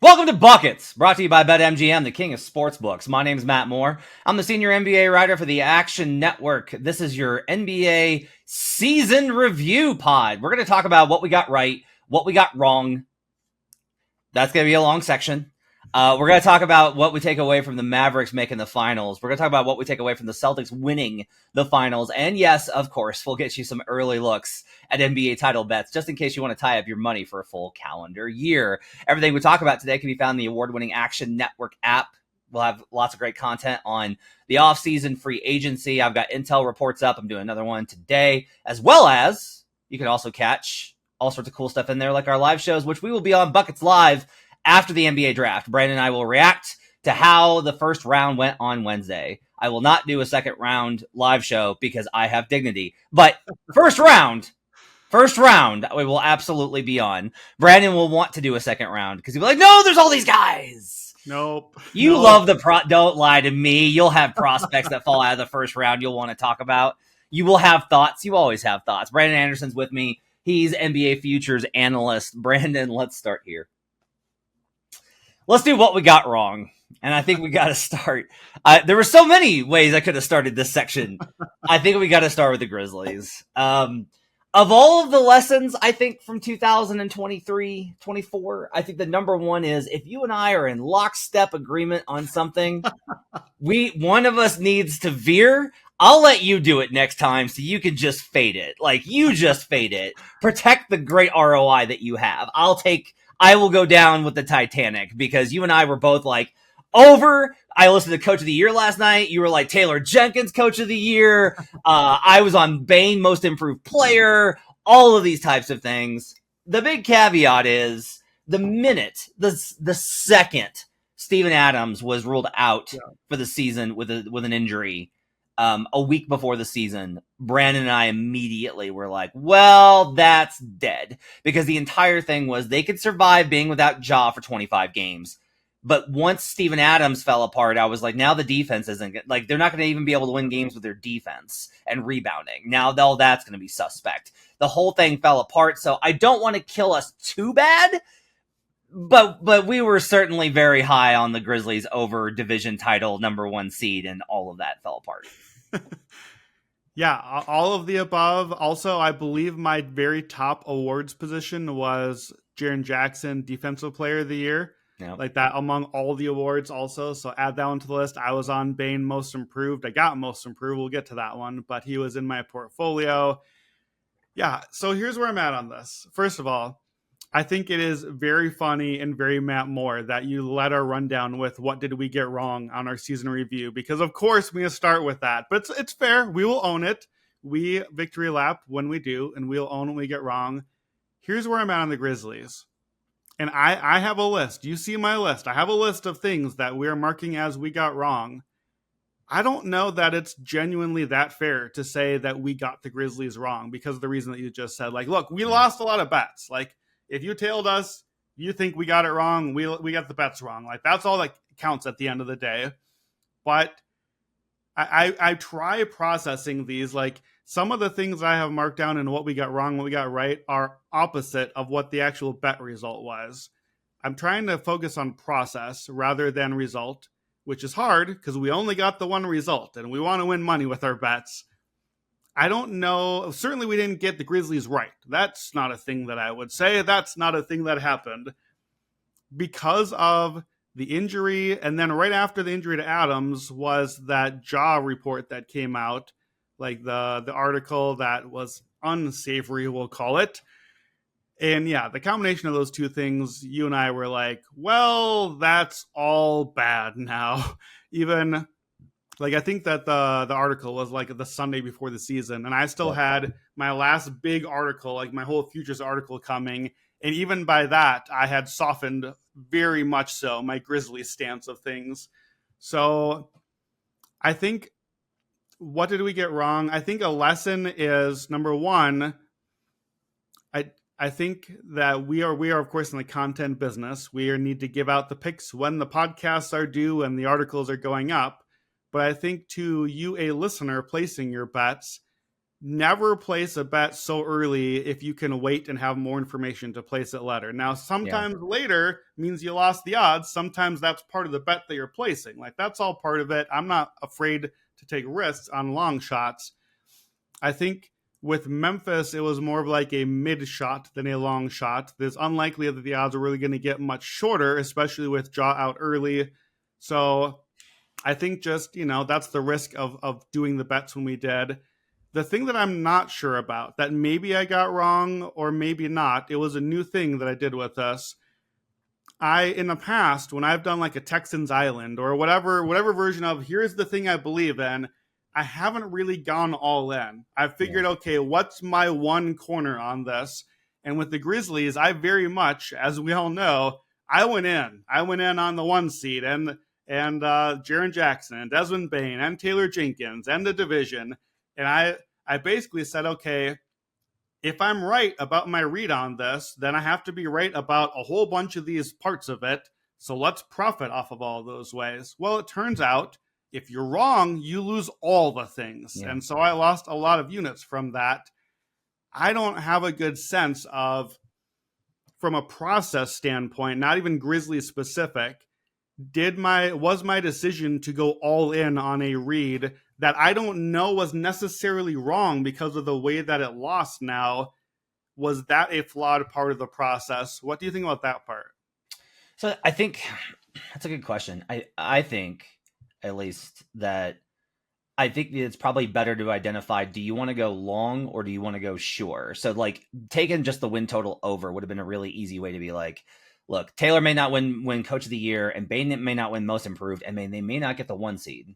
Welcome to Buckets, brought to you by BetMGM, the king of sportsbooks. My name is Matt Moore. I'm the senior NBA writer for the Action Network. This is your NBA season review pod. We're going to talk about what we got right, what we got wrong. That's going to be a long section. We're going to talk about what we take away from the Mavericks making the finals. We're going to talk about what we take away from the Celtics winning the finals. And yes, of course, we'll get you some early looks at NBA title bets, just in case you want to tie up your money for a full calendar year. Everything we talk about today can be found in the award-winning Action Network app. We'll have lots of great content on the offseason free agency. I've got Intel reports up. I'm doing another one today, as well as you can also catch all sorts of cool stuff in there, like our live shows, which we will be on Buckets Live after the NBA draft. Brandon and I will react to how the first round went on Wednesday. I will not do a second round live show because I have dignity. But first round, we will absolutely be on. Brandon will want to do a second round because he'll be like, no, there's all these guys. Nope. You love don't lie to me. You'll have prospects that fall out of the first round you'll want to talk about. You will have thoughts. You always have thoughts. Brandon Anderson's with me. He's NBA futures analyst. Brandon, let's start here. Let's do what we got wrong. And I think we got to start. There were so many ways I could have started this section. I think we got to start with the Grizzlies. Of all of the lessons, I think, from 2023, 24, I think the number one is if you and I are in lockstep agreement on something, one of us needs to veer. I'll let you do it next time so you can just fade it. Like, you just fade it. Protect the great ROI that you have. I will go down with the Titanic because you and I were both like, over. I listened to Coach of the Year last night. You were like Taylor Jenkins, Coach of the Year. I was on Bain, Most Improved Player. All of these types of things. The big caveat is the second Steven Adams was ruled out for the season with an injury a week before the season, Brandon and I immediately were like, well, that's dead. Because the entire thing was they could survive being without Ja for 25 games. But once Steven Adams fell apart, I was like, now the defense isn't good. Like, they're not going to even be able to win games with their defense and rebounding. Now, all that's going to be suspect. The whole thing fell apart, so I don't want to kill us too bad. But we were certainly very high on the Grizzlies over division title, number one seed, and all of that fell apart. Yeah, all of the above. Also, I believe my very top awards position was Jaren Jackson, Defensive Player of the Year. Yeah. Like that among all the awards also. So add that one to the list. I was on Bain Most Improved. I got Most Improved. We'll get to that one, but he was in my portfolio. Yeah, so here's where I'm at on this. First of all, I think it is very funny and very Matt Moore that you led our rundown with what did we get wrong on our season review, because of course we're going to start with that, but it's fair. We will own it. We victory lap when we do, and we'll own when we get wrong. Here's where I'm at on the Grizzlies. And I have a list. You see my list. I have a list of things that we're marking as we got wrong. I don't know that it's genuinely that fair to say that we got the Grizzlies wrong because of the reason that you just said. Like, look, we lost a lot of bets. Like, if you tailed us, you think we got it wrong, we got the bets wrong. Like, that's all that counts at the end of the day. But I try processing these. Like, some of the things I have marked down and what we got wrong, what we got right, are opposite of what the actual bet result was. I'm trying to focus on process rather than result, which is hard because we only got the one result, and we want to win money with our bets. I don't know. Certainly we didn't get the Grizzlies right. That's not a thing that I would say. That's not a thing that happened because of the injury. And then right after the injury to Adams was that Ja report that came out, like the article that was unsavory, we'll call it. And yeah, the combination of those two things, you and I were like, well, that's all bad now. Even like, I think that the article was like the Sunday before the season, and I still had my last big article, like my whole futures article coming. And even by that, I had softened very much so my Grizzlies stance of things. So I think, what did we get wrong? I think a lesson is, number one, I think that we are of course in the content business. We need to give out the picks when the podcasts are due and the articles are going up. But I think to you, a listener, placing your bets, never place a bet so early if you can wait and have more information to place it later. Now, sometimes later means you lost the odds. Sometimes that's part of the bet that you're placing. Like, that's all part of it. I'm not afraid to take risks on long shots. I think with Memphis, it was more of like a mid shot than a long shot. It's unlikely that the odds are really going to get much shorter, especially with draw out early. So I think just, that's the risk of doing the bets when we did. The thing that I'm not sure about, that maybe I got wrong or maybe not, it was a new thing that I did with us. In the past, when I've done like a Texans Island or whatever version of here's the thing I believe in, I haven't really gone all in. I figured, okay, what's my one corner on this? And with the Grizzlies, I very much, as we all know, I went in. I went in on the 1 seed and Jaren Jackson and Desmond Bane and Taylor Jenkins and the division. And I basically said, okay, if I'm right about my read on this, then I have to be right about a whole bunch of these parts of it. So let's profit off of all those ways. Well, it turns out if you're wrong, you lose all the things. Yeah. And so I lost a lot of units from that. I don't have a good sense of, from a process standpoint, not even Grizzlies specific, was my decision to go all in on a read that I don't know was necessarily wrong because of the way that it lost now. Was that a flawed part of the process? What do you think about that part? So I think that's a good question. I think at least that I think it's probably better to identify, do you want to go long or do you want to go sure? So like taking just the win total over would have been a really easy way to be like, look, Taylor may not win coach of the year and Bain may not win most improved and they may not get the 1 seed.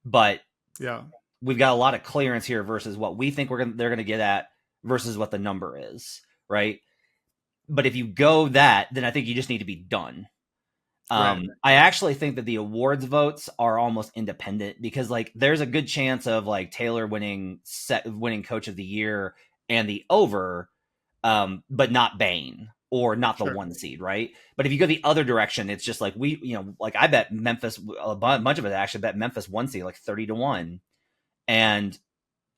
But yeah, we've got a lot of clearance here versus what we think they're going to get at versus what the number is, right? But if you go that, then I think you just need to be done. Right. I actually think that the awards votes are almost independent because like there's a good chance of like Taylor winning coach of the year and the over, but not Bane or not the 1 seed, right? But if you go the other direction, it's just like like I bet Memphis, a bunch of it actually bet Memphis 1 seed like 30-1, and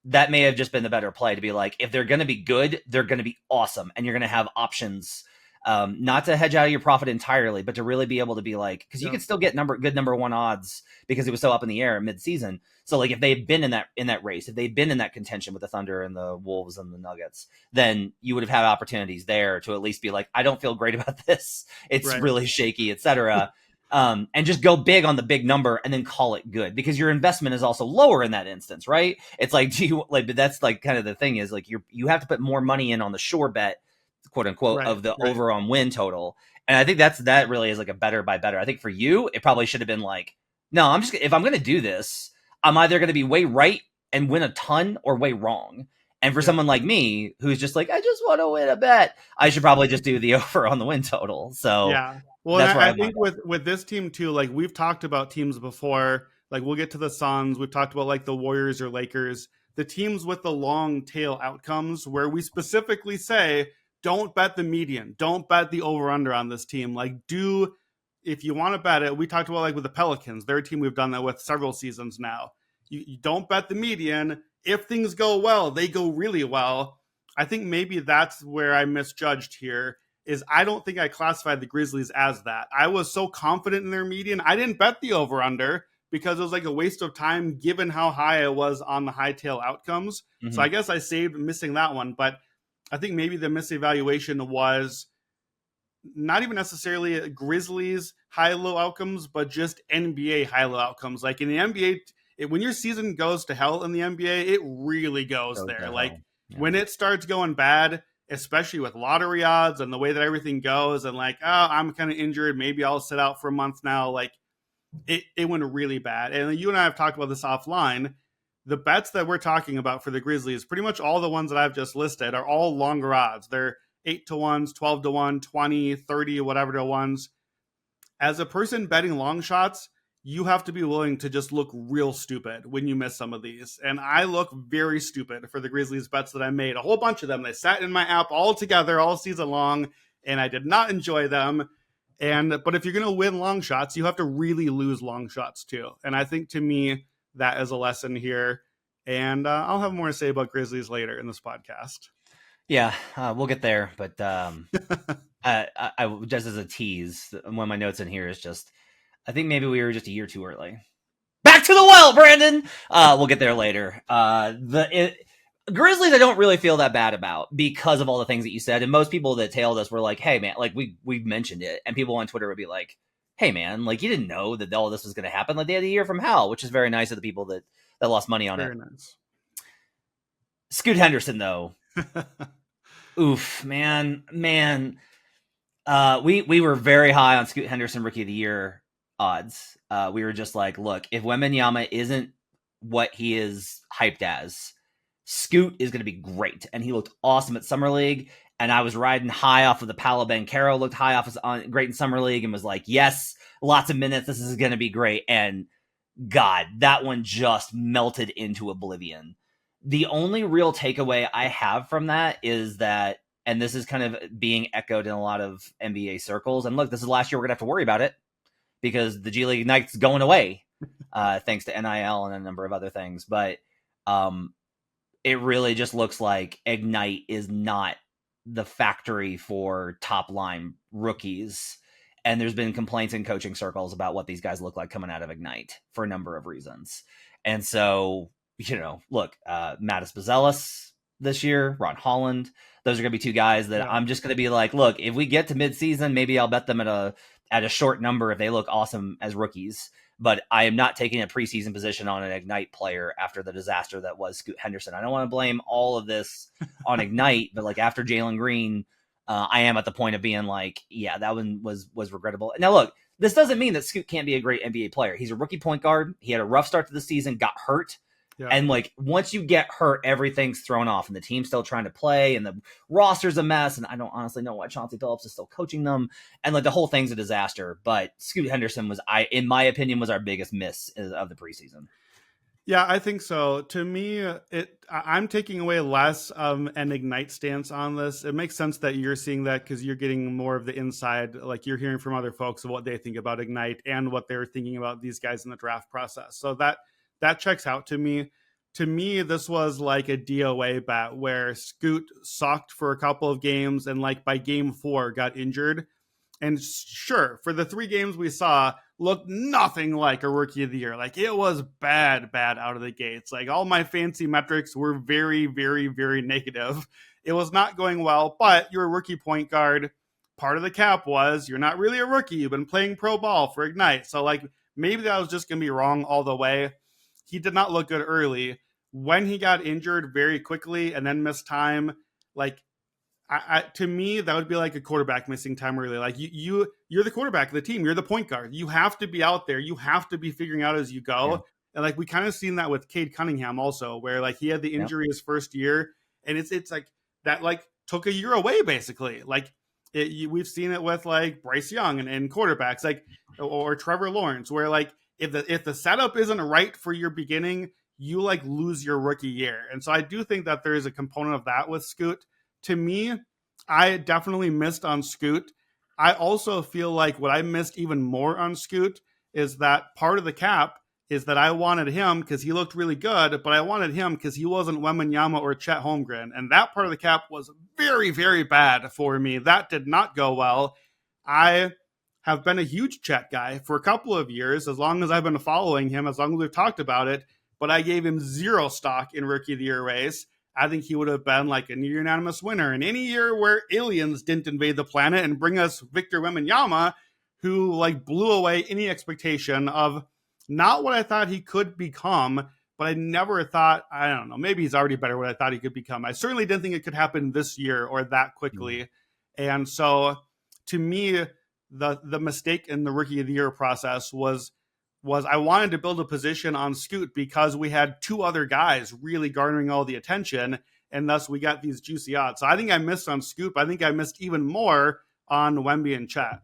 that may have just been the better play to be like, if they're going to be good, they're going to be awesome, and you're going to have options. Not to hedge out of your profit entirely, but to really be able to be like, because you could still get good number 1 odds because it was so up in the air mid-season. So like if they'd been in that race, if they'd been in that contention with the Thunder and the Wolves and the Nuggets, then you would have had opportunities there to at least be like, I don't feel great about this. It's really shaky, etc. And just go big on the big number and then call it good because your investment is also lower in that instance, right? It's like, but that's like kind of the thing is like you have to put more money in on the sure bet, quote unquote, of the over on win total. And I think that really is like a better by better. I think for you, it probably should have been like, no, if I'm going to do this, I'm either going to be way right and win a ton or way wrong. And for someone like me, who's just like, I just want to win a bet, I should probably just do the over on the win total. So yeah. Well, that's I think with this team too, like we've talked about teams before, like we'll get to the Suns. We've talked about like the Warriors or Lakers, the teams with the long tail outcomes where we specifically say, don't bet the median. Don't bet the over-under on this team. Like, if you want to bet it, we talked about like with the Pelicans. They're a team we've done that with several seasons now. You don't bet the median. If things go well, they go really well. I think maybe that's where I misjudged here, is I don't think I classified the Grizzlies as that. I was so confident in their median. I didn't bet the over-under because it was like a waste of time given how high I was on the high tail outcomes. Mm-hmm. So I guess I saved missing that one, but I think maybe the misevaluation was not even necessarily Grizzlies high-low outcomes, but just NBA high-low outcomes. Like in the NBA, when your season goes to hell in the NBA, it really goes there. Like when it starts going bad, especially with lottery odds and the way that everything goes and like, oh, I'm kind of injured. Maybe I'll sit out for a month now. Like it went really bad. And you and I have talked about this offline. The bets that we're talking about for the Grizzlies, pretty much all the ones that I've just listed are all longer odds. They're 8-1s, 12-1, 20, 30, whatever to ones. As a person betting long shots, you have to be willing to just look real stupid when you miss some of these. And I look very stupid for the Grizzlies bets that I made. A whole bunch of them. They sat in my app all together all season long, and I did not enjoy them. But if you're going to win long shots, you have to really lose long shots too. And I think to me, that is a lesson here. And I'll have more to say about Grizzlies later in this podcast. Yeah, we'll get there. But I just as a tease, one of my notes in here is just, I think maybe we were just a year too early. Back to the well, Brandon. We'll get there later. Grizzlies, I don't really feel that bad about because of all the things that you said. And most people that tailed us were like, "Hey, man," like we've mentioned it, and people on Twitter would be like, "Hey, man, like you didn't know that all this was going to happen." Like they had a year from hell, which is very nice of the people that lost money on very it. Nice. Scoot Henderson, though. Oof, man. We were very high on Scoot Henderson Rookie of the Year odds. We were just like, look, if Wembanyama isn't what he is hyped as, Scoot is going to be great. And he looked awesome at Summer League. And I was riding high off of the Paolo Banchero, looked high off on great in Summer League, and was like, yes, lots of minutes. This is going to be great. And God, that one just melted into oblivion. The only real takeaway I have from that is that, and this is kind of being echoed in a lot of NBA circles, and look, this is the last year we're going to have to worry about it because the G League Ignite's going away, thanks to NIL and a number of other things. But it really just looks like Ignite is not the factory for top-line rookies. And there's been complaints in coaching circles about what these guys look like coming out of Ignite for a number of reasons. And so, look, Mattis Bazelis this year, Ron Holland, those are going to be two guys that I'm just going to be like, look, if we get to midseason, maybe I'll bet them at a short number if they look awesome as rookies. But I am not taking a preseason position on an Ignite player after the disaster that was Scoot Henderson. I don't want to blame all of this on Ignite, but like after Jalen Green, I am at the point of being like, yeah, that one was regrettable. Now, look, this doesn't mean that Scoot can't be a great NBA player. He's a rookie point guard. He had a rough start to the season, got hurt. Yeah. And like once you get hurt, everything's thrown off, and the team's still trying to play, and the roster's a mess. And I don't honestly know why Chauncey Billups is still coaching them, and like the whole thing's a disaster. But Scoot Henderson in my opinion, was our biggest miss of the preseason. Yeah, I think so. To me, I'm taking away less of an Ignite stance on this. It makes sense that you're seeing that because you're getting more of the inside, like you're hearing from other folks of what they think about Ignite and what they're thinking about these guys in the draft process. So that checks out to me. To me, this was like a DOA bet where Scoot sucked for a couple of games and like by game 4 got injured. And sure, for the 3 games we saw, looked nothing like a Rookie of the Year. Like it was bad out of the gates. Like all my fancy metrics were very, very, very negative. It was not going well, but you're a rookie point guard. Part of the cap was you're not really a rookie. You've been playing pro ball for Ignite. So like maybe that was just going to be wrong all the way. He did not look good early. When he got injured very quickly and then missed time, like to me, that would be like a quarterback missing time early. Like you're the quarterback of the team. You're the point guard. You have to be out there. You have to be figuring out as you go. Yeah. And like we kind of seen that with Cade Cunningham also, where like he had the injury his first year, and it's like that like took a year away basically. Like we've seen it with like Bryce Young and quarterbacks like or Trevor Lawrence, where like if the setup isn't right for your beginning, you like lose your rookie year. And so I do think that there is a component of that with Scoot. To me, I definitely missed on Scoot. I also feel like what I missed even more on Scoot is that part of the cap is that I wanted him because he looked really good, but I wanted him because he wasn't Wembanyama or Chet Holmgren. And that part of the cap was very, very bad for me. That did not go well. I have been a huge Chet guy for a couple of years, as long as I've been following him, as long as we've talked about it, but I gave him 0 stock in Rookie of the Year race. I think he would have been like a near unanimous winner in any year where aliens didn't invade the planet and bring us Victor Wembanyama, who like blew away any expectation of not what I thought he could become, but I never thought, I don't know, maybe he's already better what I thought he could become. I certainly didn't think it could happen this year or that quickly. Mm-hmm. And so to me, the mistake in the Rookie of the Year process was I wanted to build a position on Scoot because we had 2 other guys really garnering all the attention, and thus we got these juicy odds. So I think I missed on Scoot. I think I missed even more on Wemby and Chet.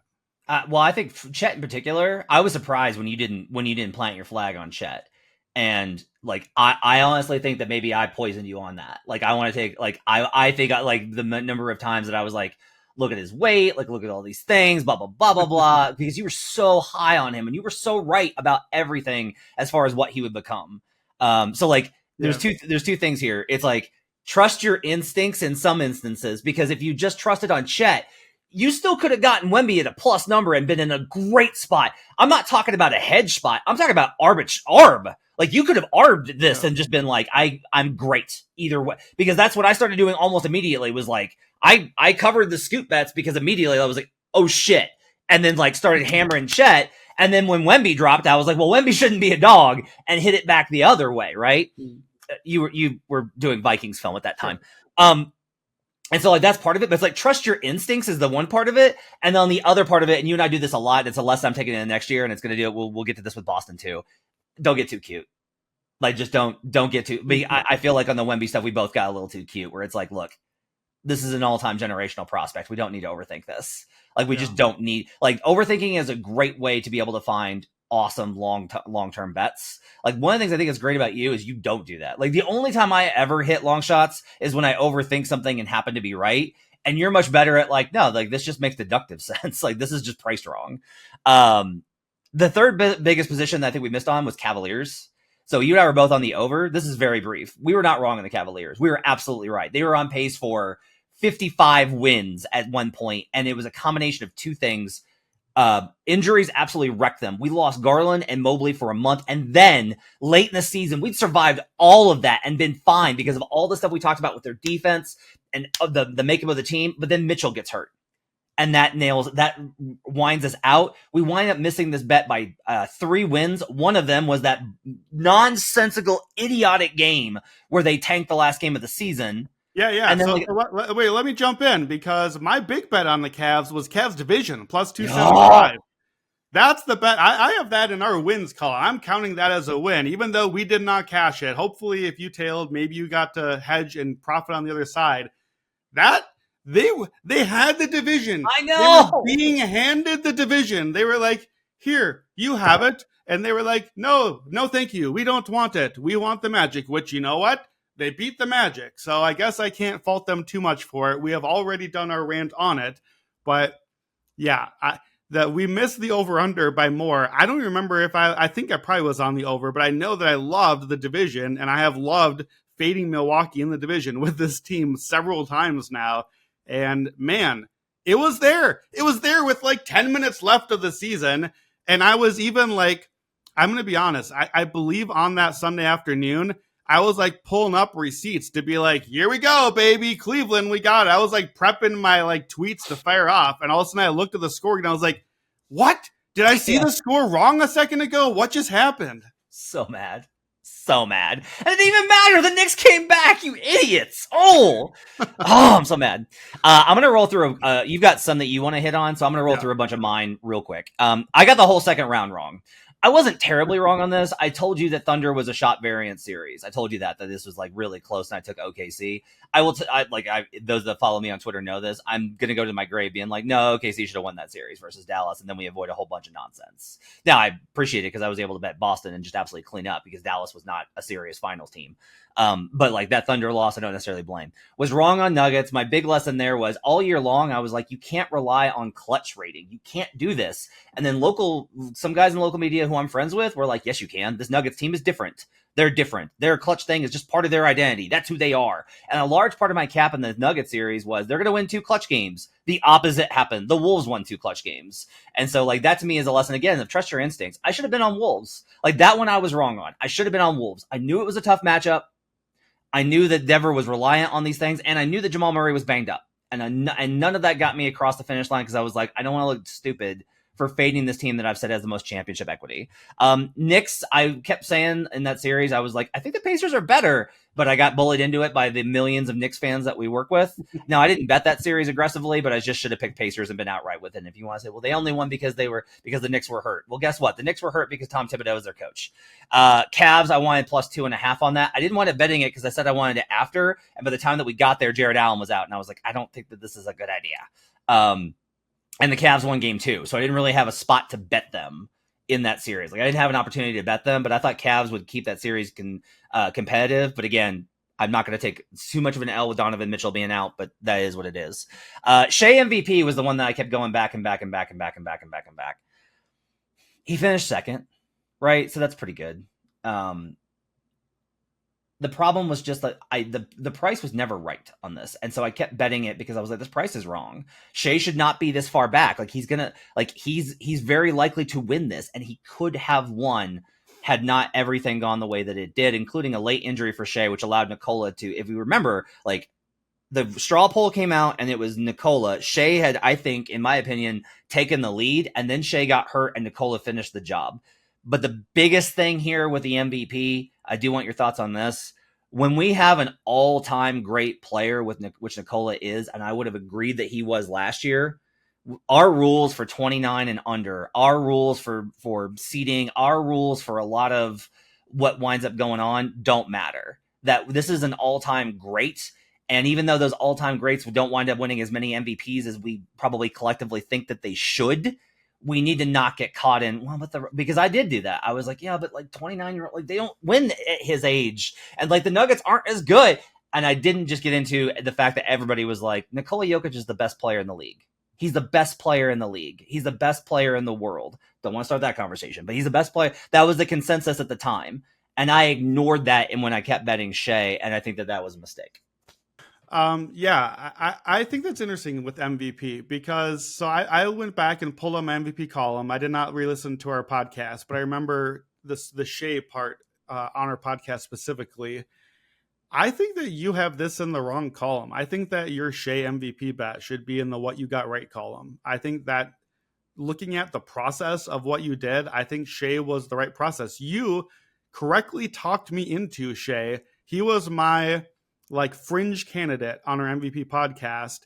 Well, I think Chet in particular, I was surprised when you didn't plant your flag on Chet. And like, I honestly think that maybe I poisoned you on that. Like, I want to take, like, I think like the number of times that I was like, look at his weight, like look at all these things, blah, blah, blah, blah, blah, because you were so high on him and you were so right about everything as far as what he would become. So like there's two things here. It's like, trust your instincts in some instances, because if you just trusted on Chet, you still could have gotten Wemby at a plus number and been in a great spot. I'm not talking about a hedge spot. I'm talking about arb. Like, you could have arbed this and just been like, I'm great either way. Because that's what I started doing almost immediately, was like, I covered the scoop bets because immediately I was like, oh shit. And then like started hammering Chet. And then when Wemby dropped, I was like, well, Wemby shouldn't be a dog, and hit it back the other way, right? You were doing Vikings film at that time. And so like that's part of it, but it's like, trust your instincts is the one part of it. And then on the other part of it, and you and I do this a lot, it's a lesson I'm taking in the next year, and it's going to do it. We'll get to this with Boston too. Don't get too cute. Like, just don't get too, I feel like on the Wemby stuff, we both got a little too cute, where it's like, look, this is an all-time generational prospect. We don't need to overthink this. Like, we just don't need, like, overthinking is a great way to be able to find awesome long-term bets. Like, one of the things I think is great about you is you don't do that. Like, the only time I ever hit long shots is when I overthink something and happen to be right. And you're much better at like, no, like, this just makes deductive sense. Like, this is just priced wrong. The third biggest position that I think we missed on was Cavaliers. So you and I were both on the over. This is very brief. We were not wrong on the Cavaliers. We were absolutely right. They were on pace for 55 wins at one point, and it was a combination of two things. Injuries absolutely wrecked them. We lost Garland and Mobley for a month, and then late in the season, we'd survived all of that and been fine because of all the stuff we talked about with their defense and the makeup of the team. But then Mitchell gets hurt, and that winds us out. We wind up missing this bet by 3 wins. One of them was that nonsensical, idiotic game where they tanked the last game of the season. Yeah. And then wait, let me jump in, because my big bet on the Cavs was Cavs division plus 275. That's the bet. I have that in our wins column. I'm counting that as a win, even though we did not cash it. Hopefully, if you tailed, maybe you got to hedge and profit on the other side. That they had the division. I know. They were being handed the division. They were like, "Here, you have it," and they were like, "No, thank you. We don't want it. We want the Magic." Which, you know what? They beat the Magic, so I guess I can't fault them too much for it. We have already done our rant on it, but yeah, that we missed the over-under by more. I don't remember if I think I probably was on the over, but I know that I loved the division, and I have loved fading Milwaukee in the division with this team several times now. And man, it was there. It was there with like 10 minutes left of the season, and I was even like, I'm going to be honest, I believe on that Sunday afternoon, I was like pulling up receipts to be like, here we go, baby, Cleveland, we got it. I was like prepping my like tweets to fire off, and all of a sudden I looked at the score and I was like, what? Did I see the score wrong a second ago? What just happened? So mad. And it didn't even matter. The Knicks came back, you idiots. I'm so mad. I'm going to roll through. You've got some that you want to hit on, so I'm going to roll through a bunch of mine real quick. I got the whole second round wrong. I wasn't terribly wrong on this. I told you that Thunder was a shot variant series. I told you that this was like really close, and I took OKC. Those that follow me on Twitter know this. I'm going to go to my grave being like, no, OKC should have won that series versus Dallas, and then we avoid a whole bunch of nonsense. Now, I appreciate it because I was able to bet Boston and just absolutely clean up because Dallas was not a serious finals team. But like that Thunder loss, I don't necessarily blame. Was wrong on Nuggets. My big lesson there was all year long, I was like, you can't rely on clutch rating. You can't do this. And then some guys in local media who I'm friends with were like, yes, you can. This Nuggets team is different. They're different. Their clutch thing is just part of their identity. That's who they are. And a large part of my cap in the Nuggets series was they're going to win 2 clutch games. The opposite happened. The Wolves won 2 clutch games. And so like that to me is a lesson again of trust your instincts. I should have been on Wolves. Like that one I was wrong on. I should have been on Wolves. I knew it was a tough matchup. I knew that Denver was reliant on these things, and I knew that Jamal Murray was banged up. And none of that got me across the finish line because I was like, I don't want to look stupid for fading this team that I've said has the most championship equity. Knicks, I kept saying in that series, I was like, I think the Pacers are better, but I got bullied into it by the millions of Knicks fans that we work with. Now, I didn't bet that series aggressively, but I just should have picked Pacers and been outright with it. And if you want to say, well, they only won because the Knicks were hurt. Well, guess what? The Knicks were hurt because Tom Thibodeau is their coach. Cavs, I wanted plus 2.5 on that. I didn't want it betting it because I said I wanted it after. And by the time that we got there, Jared Allen was out. And I was like, I don't think that this is a good idea. And the Cavs won game 2. So I didn't really have a spot to bet them in that series. Like I didn't have an opportunity to bet them, but I thought Cavs would keep that series competitive. But again, I'm not going to take too much of an L with Donovan Mitchell being out, but that is what it is. Shai MVP was the one that I kept going back and back. He finished second, right? So that's pretty good. the problem was just that the price was never right on this, and so I kept betting it because I was like, this price is wrong. Shai should not be this far back. Like he's very likely to win this, and he could have won had not everything gone the way that it did, including a late injury for Shai, which allowed Nikola to, if we remember, like the straw poll came out and it was Nikola. Shai had, I think, in my opinion, taken the lead, and then Shai got hurt and Nikola finished the job. But the biggest thing here with the MVP, I do want your thoughts on this. When we have an all-time great player, which Nikola is, and I would have agreed that he was last year, our rules for 29 and under, our rules for seeding, our rules for a lot of what winds up going on don't matter. That this is an all-time great, and even though those all-time greats don't wind up winning as many MVPs as we probably collectively think that they should, we need to not get caught in, well, because I did do that. I was like, yeah, but like 29-year-old, like they don't win at his age, and like the Nuggets aren't as good. And I didn't just get into the fact that everybody was like, Nikola Jokic is the best player in the league. He's the best player in the league. He's the best player in the world. Don't want to start that conversation, but he's the best player. That was the consensus at the time. And I ignored that and when I kept betting Shai, and I think that was a mistake. I think that's interesting with MVP because I went back and pulled up my MVP column. I did not re-listen to our podcast, but I remember the Shai part on our podcast specifically. I think that you have this in the wrong column. I think that your Shai MVP bet should be in the what you got right column. I think that looking at the process of what you did, I think Shai was the right process. You correctly talked me into Shai. He was my like fringe candidate on our MVP podcast.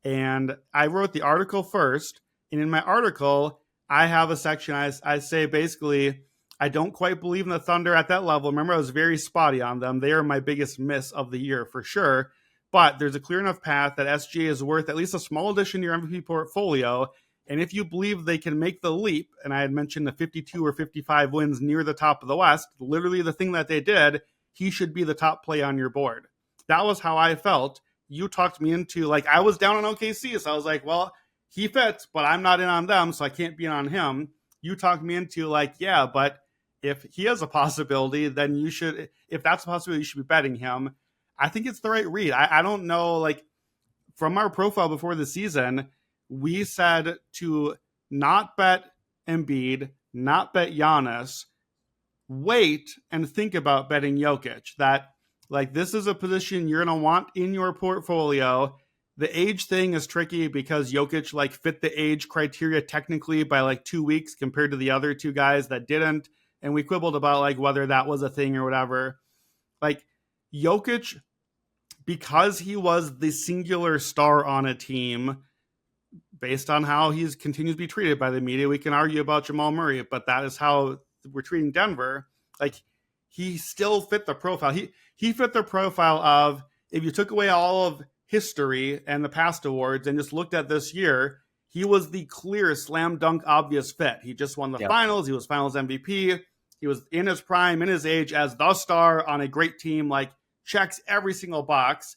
And I wrote the article first. And in my article, I have a section. I say basically, I don't quite believe in the Thunder at that level. Remember, I was very spotty on them. They are my biggest miss of the year for sure. But there's a clear enough path that SGA is worth at least a small addition to your MVP portfolio. And if you believe they can make the leap, and I had mentioned the 52 or 55 wins near the top of the West, literally the thing that they did, he should be the top play on your board. That was how I felt. You talked me into, like, I was down on OKC, so I was like, well, he fits, but I'm not in on them, so I can't be in on him. You talked me into, like, yeah, but if he has a possibility, then you should, if that's a possibility, you should be betting him. I think it's the right read. I don't know, like, from our profile before the season, we said to not bet Embiid, not bet Giannis, wait and think about betting Jokic. That, like, this is a position you're going to want in your portfolio. The age thing is tricky because Jokic, like, fit the age criteria technically by, like, 2 weeks compared to the other two guys that didn't. And we quibbled about, like, whether that was a thing or whatever. Like, Jokic, because he was the singular star on a team, based on how he continues to be treated by the media, we can argue about Jamal Murray, but that is how we're treating Denver. Like, he still fit the profile. He fit the profile of, if you took away all of history and the past awards and just looked at this year, he was the clear slam dunk obvious fit. He just won the finals. He was finals MVP. He was in his prime, in his age as the star on a great team, like, checks every single box.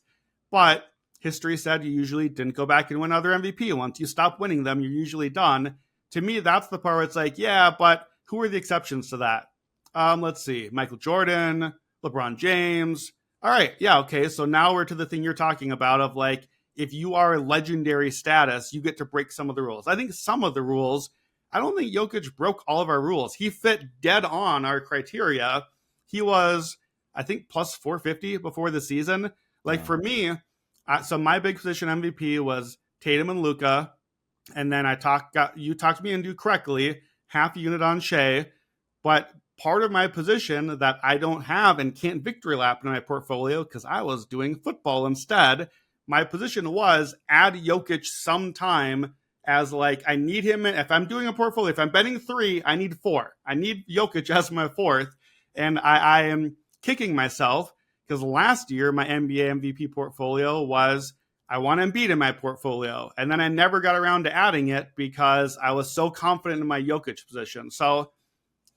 But history said you usually didn't go back and win another MVP. Once you stop winning them, you're usually done. To me, that's the part where it's like, yeah, but who are the exceptions to that? Let's see. Michael Jordan, LeBron James. All right. Yeah. Okay. So now we're to the thing you're talking about of, like, if you are legendary status, you get to break some of the rules. I think some of the rules, I don't think Jokic broke all of our rules. He fit dead on our criteria. He was, I think, plus 450 before the season. Like, for me, so my big position MVP was Tatum and Luka. And then you talked me into correctly, half a unit on Shai. But part of my position that I don't have and can't victory lap in my portfolio because I was doing football instead, my position was add Jokic sometime as, like, I need him. If I'm doing a portfolio, if I'm betting 3, I need 4. I need Jokic as my 4th. And I am kicking myself because last year my NBA MVP portfolio was, I want Embiid in my portfolio. And then I never got around to adding it because I was so confident in my Jokic position. So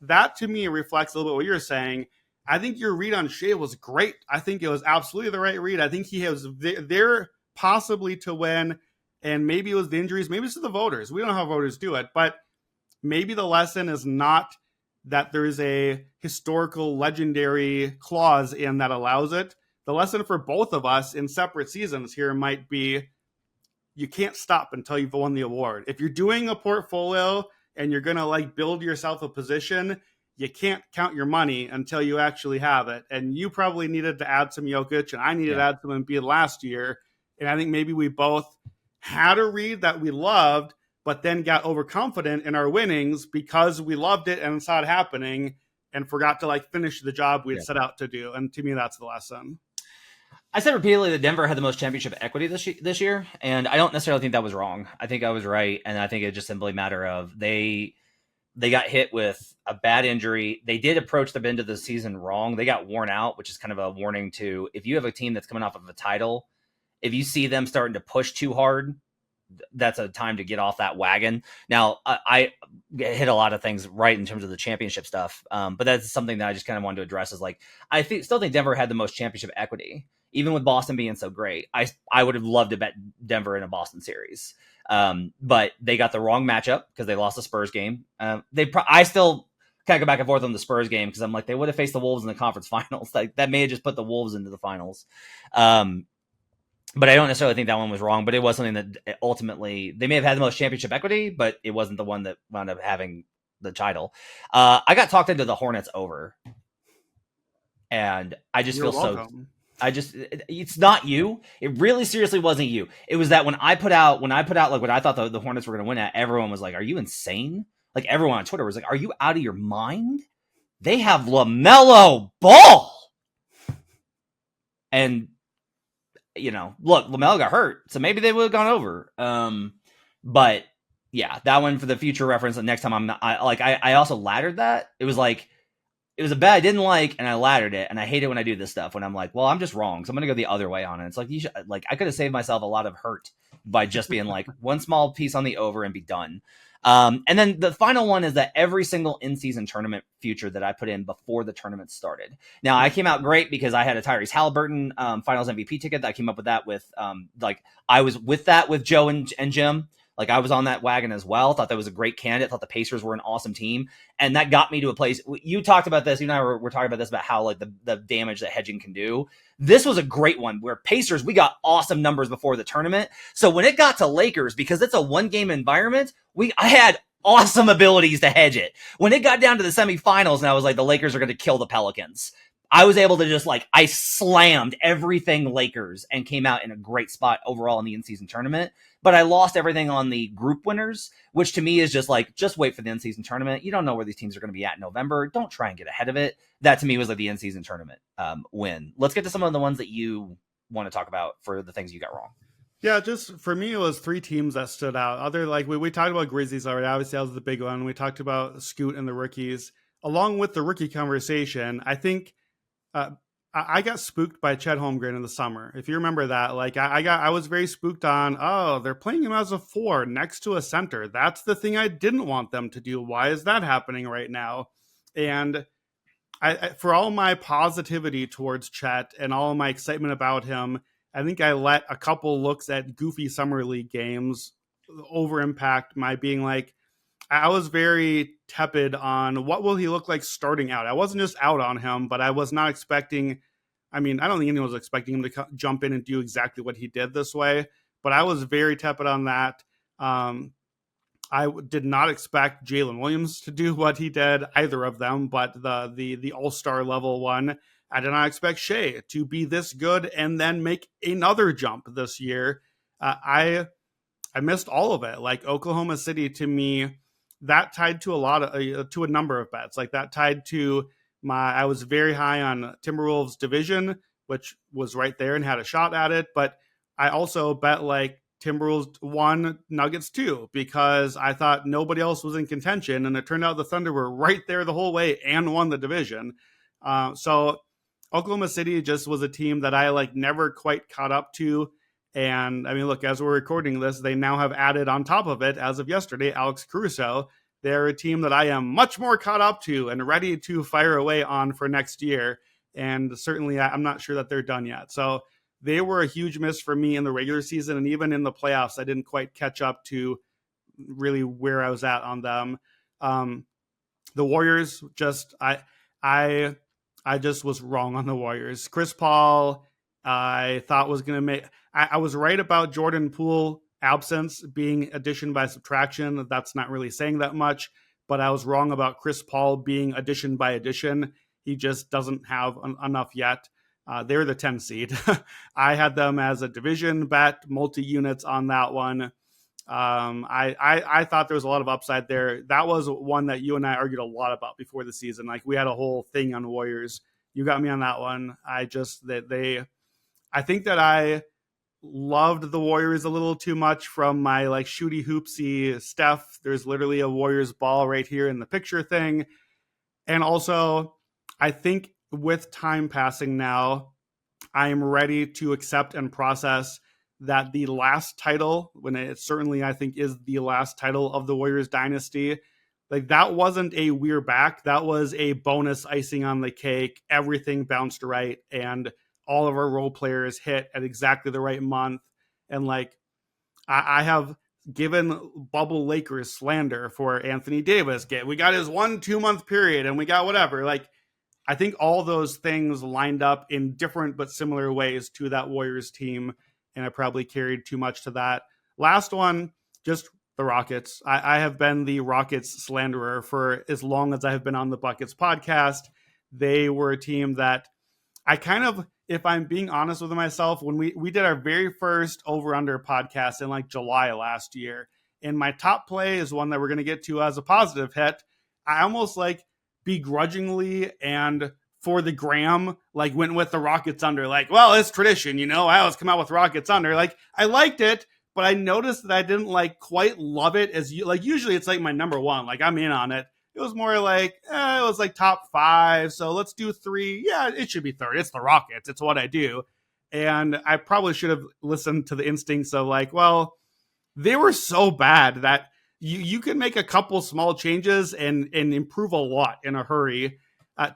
that to me reflects a little bit what you're saying. I think your read on Shai was great. I think it was absolutely the right read. I think he was there possibly to win. And maybe it was the injuries. Maybe it's the voters. We don't know how voters do it. But maybe the lesson is not that there is a historical legendary clause in that allows it. The lesson for both of us in separate seasons here might be you can't stop until you've won the award. If you're doing a portfolio and you're going to like build yourself a position, you can't count your money until you actually have it. And you probably needed to add some Jokic, and I needed to add some Embiid last year. And I think maybe we both had a read that we loved, but then got overconfident in our winnings because we loved it and saw it happening and forgot to like finish the job we'd set out to do. And to me, that's the lesson. I said repeatedly that Denver had the most championship equity this year, and I don't necessarily think that was wrong. I think I was right, and I think it just simply a matter of they got hit with a bad injury. They did approach the end of the season wrong. They got worn out, which is kind of a warning to if you have a team that's coming off of a title, if you see them starting to push too hard, that's a time to get off that wagon. Now, I hit a lot of things right in terms of the championship stuff, but that's something that I just kind of wanted to address is like, still think Denver had the most championship equity, even with Boston being so great. I would have loved to bet Denver in a Boston series, but they got the wrong matchup because they lost the Spurs game. I still kind of go back and forth on the Spurs game because I'm like, they would have faced the Wolves in the conference finals. Like that may have just put the Wolves into the finals. But I don't necessarily think that one was wrong, but it was something that ultimately they may have had the most championship equity, but it wasn't the one that wound up having the title. I got talked into the Hornets over, and I just feel welcome. It's not you. It really seriously wasn't you. It was that when I put out like what I thought the Hornets were going to win at, everyone was like, are you insane? Like everyone on Twitter was like, are you out of your mind? They have LaMelo Ball. And look, LaMelo got hurt, so maybe they would have gone over. But yeah, that one for the future reference. The next time I also laddered that. It was like, it was a bet I didn't like, and I laddered it, and I hate it when I do this stuff when I'm like, well, I'm just wrong, so I'm gonna go the other way on it. It's like I could have saved myself a lot of hurt by just being like one small piece on the over and be done. And then the final one is that every single in-season tournament future that I put in before the tournament started. Now, I came out great because I had a Tyrese Halliburton Finals MVP ticket. I came up with that with I was with that with Joe and Jim. Like I was on that wagon as well. Thought that was a great candidate. Thought the Pacers were an awesome team, and that got me to a place. You talked about this. You and I were talking about this about how like the damage that hedging can do. This was a great one where Pacers, we got awesome numbers before the tournament. So when it got to Lakers, because it's a one-game environment, I had awesome abilities to hedge it. When it got down to the semifinals, and I was like, the Lakers are going to kill the Pelicans, I was able to just I slammed everything Lakers and came out in a great spot overall in the in-season tournament. But I lost everything on the group winners, which to me is just wait for the in-season tournament. You don't know where these teams are going to be at in November. Don't try and get ahead of it. That to me was like the in-season tournament win. Let's get to some of the ones that you want to talk about for the things you got wrong. Yeah, just for me, it was three teams that stood out. Other we talked about Grizzlies already. Obviously, that was the big one. We talked about Scoot and the rookies. Along with the rookie conversation, I think I got spooked by Chet Holmgren in the summer. If you remember that, I was very spooked on, they're playing him as a 4 next to a center. That's the thing I didn't want them to do. Why is that happening right now? And I for all my positivity towards Chet and all my excitement about him, I think I let a couple looks at goofy summer league games over impact my being like, I was very tepid on what will he look like starting out. I wasn't just out on him, but I was not expecting. I mean, I don't think anyone was expecting him to jump in and do exactly what he did this way, but I was very tepid on that. I did not expect Jalen Williams to do what he did, either of them, but the all-star level one. I did not expect Shai to be this good and then make another jump this year. I missed all of it. Like Oklahoma City, to me, that tied to a number of bets. Like that tied to I was very high on Timberwolves division, which was right there and had a shot at it. But I also bet like Timberwolves 1, Nuggets 2, because I thought nobody else was in contention. And it turned out the Thunder were right there the whole way and won the division. So Oklahoma City just was a team that I never quite caught up to. And I mean, look, as we're recording this, they now have added on top of it, as of yesterday, Alex Caruso. They're a team that I am much more caught up to and ready to fire away on for next year. And certainly I'm not sure that they're done yet. So they were a huge miss for me in the regular season. And even in the playoffs, I didn't quite catch up to really where I was at on them. The Warriors I just was wrong on the Warriors. Chris Paul, I thought was going to make. I was right about Jordan Poole absence being addition by subtraction. That's not really saying that much, but I was wrong about Chris Paul being addition by addition. He just doesn't have enough yet. They're the 10 seed. I had them as a division bet, multi-units on that one. I thought there was a lot of upside there. That was one that you and I argued a lot about before the season. Like we had a whole thing on Warriors. You got me on that one. I think that I loved the Warriors a little too much from my like shooty hoopsy Steph. There's literally a Warriors ball right here in the picture thing. And also I think with time passing now, I am ready to accept and process that the last title, when it certainly I think is the last title of the Warriors dynasty, like that wasn't a we're back. That was a bonus icing on the cake. Everything bounced right, and all of our role players hit at exactly the right month. And like I have given bubble Lakers slander for Anthony Davis. We got his 1-2 month period, and we got whatever. Like I think all those things lined up in different but similar ways to that Warriors team, and I probably carried too much to that. Last one, just the Rockets. I have been the Rockets slanderer for as long as I have been on the Buckets podcast. They were a team that I kind of, if I'm being honest with myself, when we did our very first over-under podcast in like July last year, and my top play is one that we're going to get to as a positive hit, I almost like begrudgingly and for the gram, like went with the Rockets under, like, well, it's tradition, you know, I always come out with Rockets under. Like I liked it, but I noticed that I didn't like quite love it as you like, usually it's like my number one, like I'm in on it. It was more like, it was like top 5. So let's do 3. Yeah, it should be third. It's the Rockets. It's what I do. And I probably should have listened to the instincts of like, well, they were so bad that you can make a couple small changes and improve a lot in a hurry.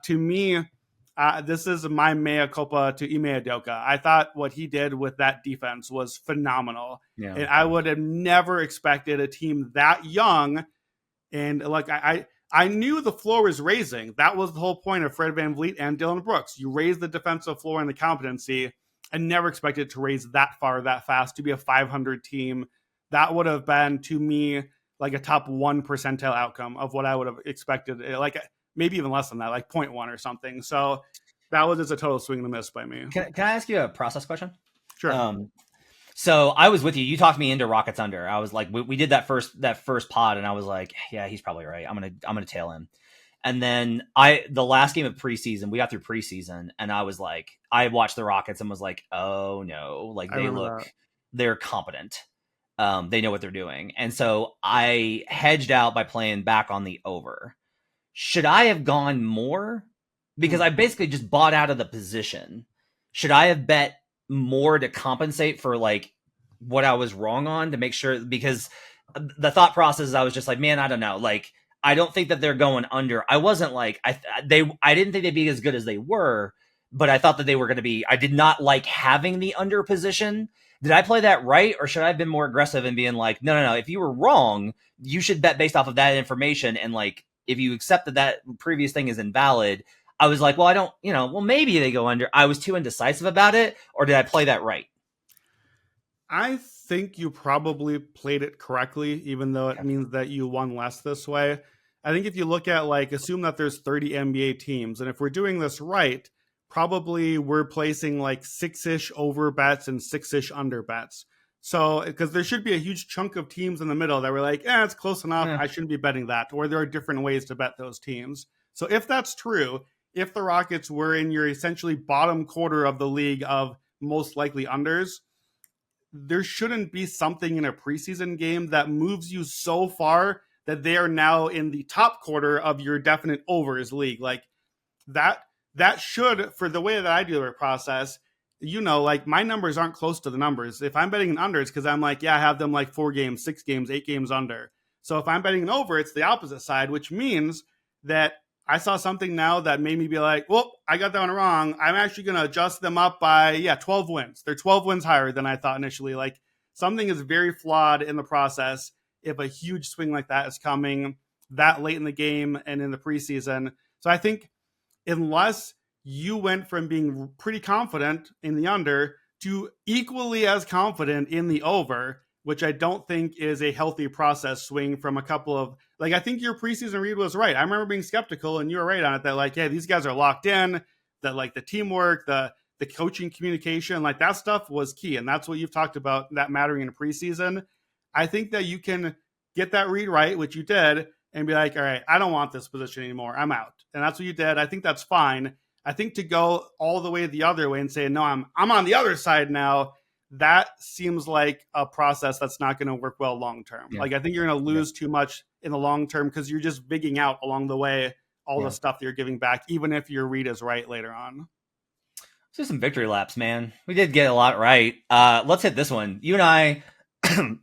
To me, this is my mea culpa to Ime Udoka. I thought what he did with that defense was phenomenal. Yeah. And I would have never expected a team that young. And like I knew the floor was raising. That was the whole point of Fred VanVleet and Dylan Brooks. You raise the defensive floor and the competency. I never expected to raise that far, that fast, to be a 500 team. That would have been, to me, like a top 1 percentile outcome of what I would have expected. Like maybe even less than that, like 0.1 or something. So that was just a total swing and a miss by me. Can I ask you a process question? Sure. So I was with you. You talked me into Rockets under. I was like, we did that first pod, and I was like, yeah, he's probably right. I'm gonna tail him. And then the last game of preseason, we got through preseason, and I was like, I watched the Rockets and was like, oh no, like they're competent. They know what they're doing. And so I hedged out by playing back on the over. Should I have gone more? Because I basically just bought out of the position. Should I have bet more to compensate for like what I was wrong on, to make sure? Because the thought process is I was just like, man, I don't know. Like, I don't think that they're going under. I wasn't like, I didn't think they'd be as good as they were, but I thought that they were going to be. I did not like having the under position. Did I play that right? Or should I have been more aggressive and being like, no. If you were wrong, you should bet based off of that information. And like, if you accept that previous thing is invalid, I was like, well, I don't, well, maybe they go under. I was too indecisive about it. Or did I play that right? I think you probably played it correctly, even though it means that you won less this way. I think if you look at like, assume that there's 30 NBA teams. And if we're doing this right, probably we're placing like 6-ish over bets and 6-ish under bets. So, because there should be a huge chunk of teams in the middle that were like, it's close enough. Yeah. I shouldn't be betting that. Or there are different ways to bet those teams. So if that's true, if the Rockets were in your essentially bottom quarter of the league of most likely unders, there shouldn't be something in a preseason game that moves you so far that they are now in the top quarter of your definite overs league. Like that should, for the way that I do the process, like my numbers aren't close to the numbers. If I'm betting an under, it's because I'm like, I have them like 4 games, 6 games, 8 games under. So if I'm betting an over, it's the opposite side, which means that I saw something now that made me be like, well, I got that one wrong. I'm actually going to adjust them up by, 12 wins. They're 12 wins higher than I thought initially. Like something is very flawed in the process if a huge swing like that is coming. that late in the game and in the preseason. So I think unless you went from being pretty confident in the under to equally as confident in the over, which I don't think is a healthy process swing from a couple of, like, I think your preseason read was right. I remember being skeptical and you were right on it that, like, yeah, these guys are locked in, that like the teamwork, the coaching communication, like that stuff was key. And that's what you've talked about, that mattering in a preseason. I think that you can get that read right, which you did, and be like, all right, I don't want this position anymore. I'm out. And that's what you did. I think that's fine. I think to go all the way the other way and say, no, I'm on the other side now, that seems like a process that's not going to work well long term. Yeah. Like, I think you're going to lose too much in the long term because you're just bigging out along the way all the stuff that you're giving back, even if your read is right later on. Let's do some victory laps, man. We did get a lot right. Let's hit this one. You and I,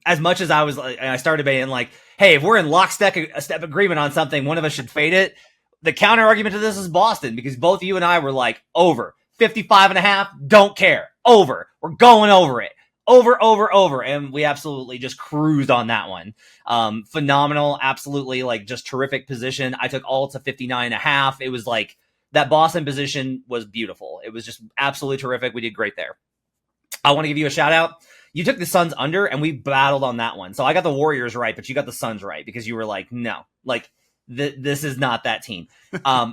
as much as I started debating like, hey, if we're in lockstep agreement on something, one of us should fade it. The counter argument to this is Boston, because both you and I were like, over 55.5, don't care. Over. We're going over it. Over. And we absolutely just cruised on that one. Phenomenal. Absolutely, like, just terrific position. I took all to 59.5. It was like, that Boston position was beautiful. It was just absolutely terrific. We did great there. I want to give you a shout out. You took the Suns under, and we battled on that one. So I got the Warriors right, but you got the Suns right, because you were like, no, like, this is not that team.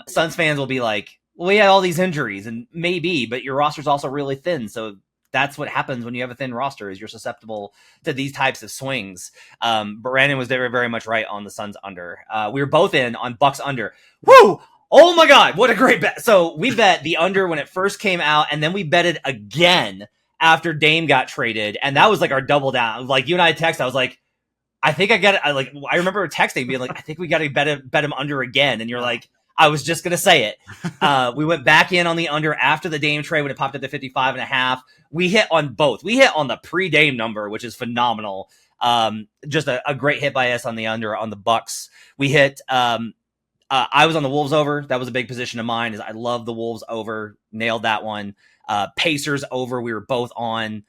Suns fans will be like, well, we had all these injuries, and maybe, but your roster's also really thin. So that's what happens when you have a thin roster, is you're susceptible to these types of swings. Brandon was very, very much right on the Suns under. We were both in on Bucks under. Woo! Oh my God, what a great bet. So we bet the under when it first came out, and then we bet it again after Dame got traded. And that was like our double down. Like, you and I text, I was like, I think I got it. I remember texting being like, I think we got to bet him under again. And you're like, I was just going to say it. We went back in on the under after the Dame trade when it popped up to 55.5. We hit on both. We hit on the pre-Dame number, which is phenomenal. Just a great hit by us on the under on the Bucks. We hit, I was on the Wolves over. That was a big position of mine. Is I love the Wolves over. Nailed that one. Pacers over. We were both on.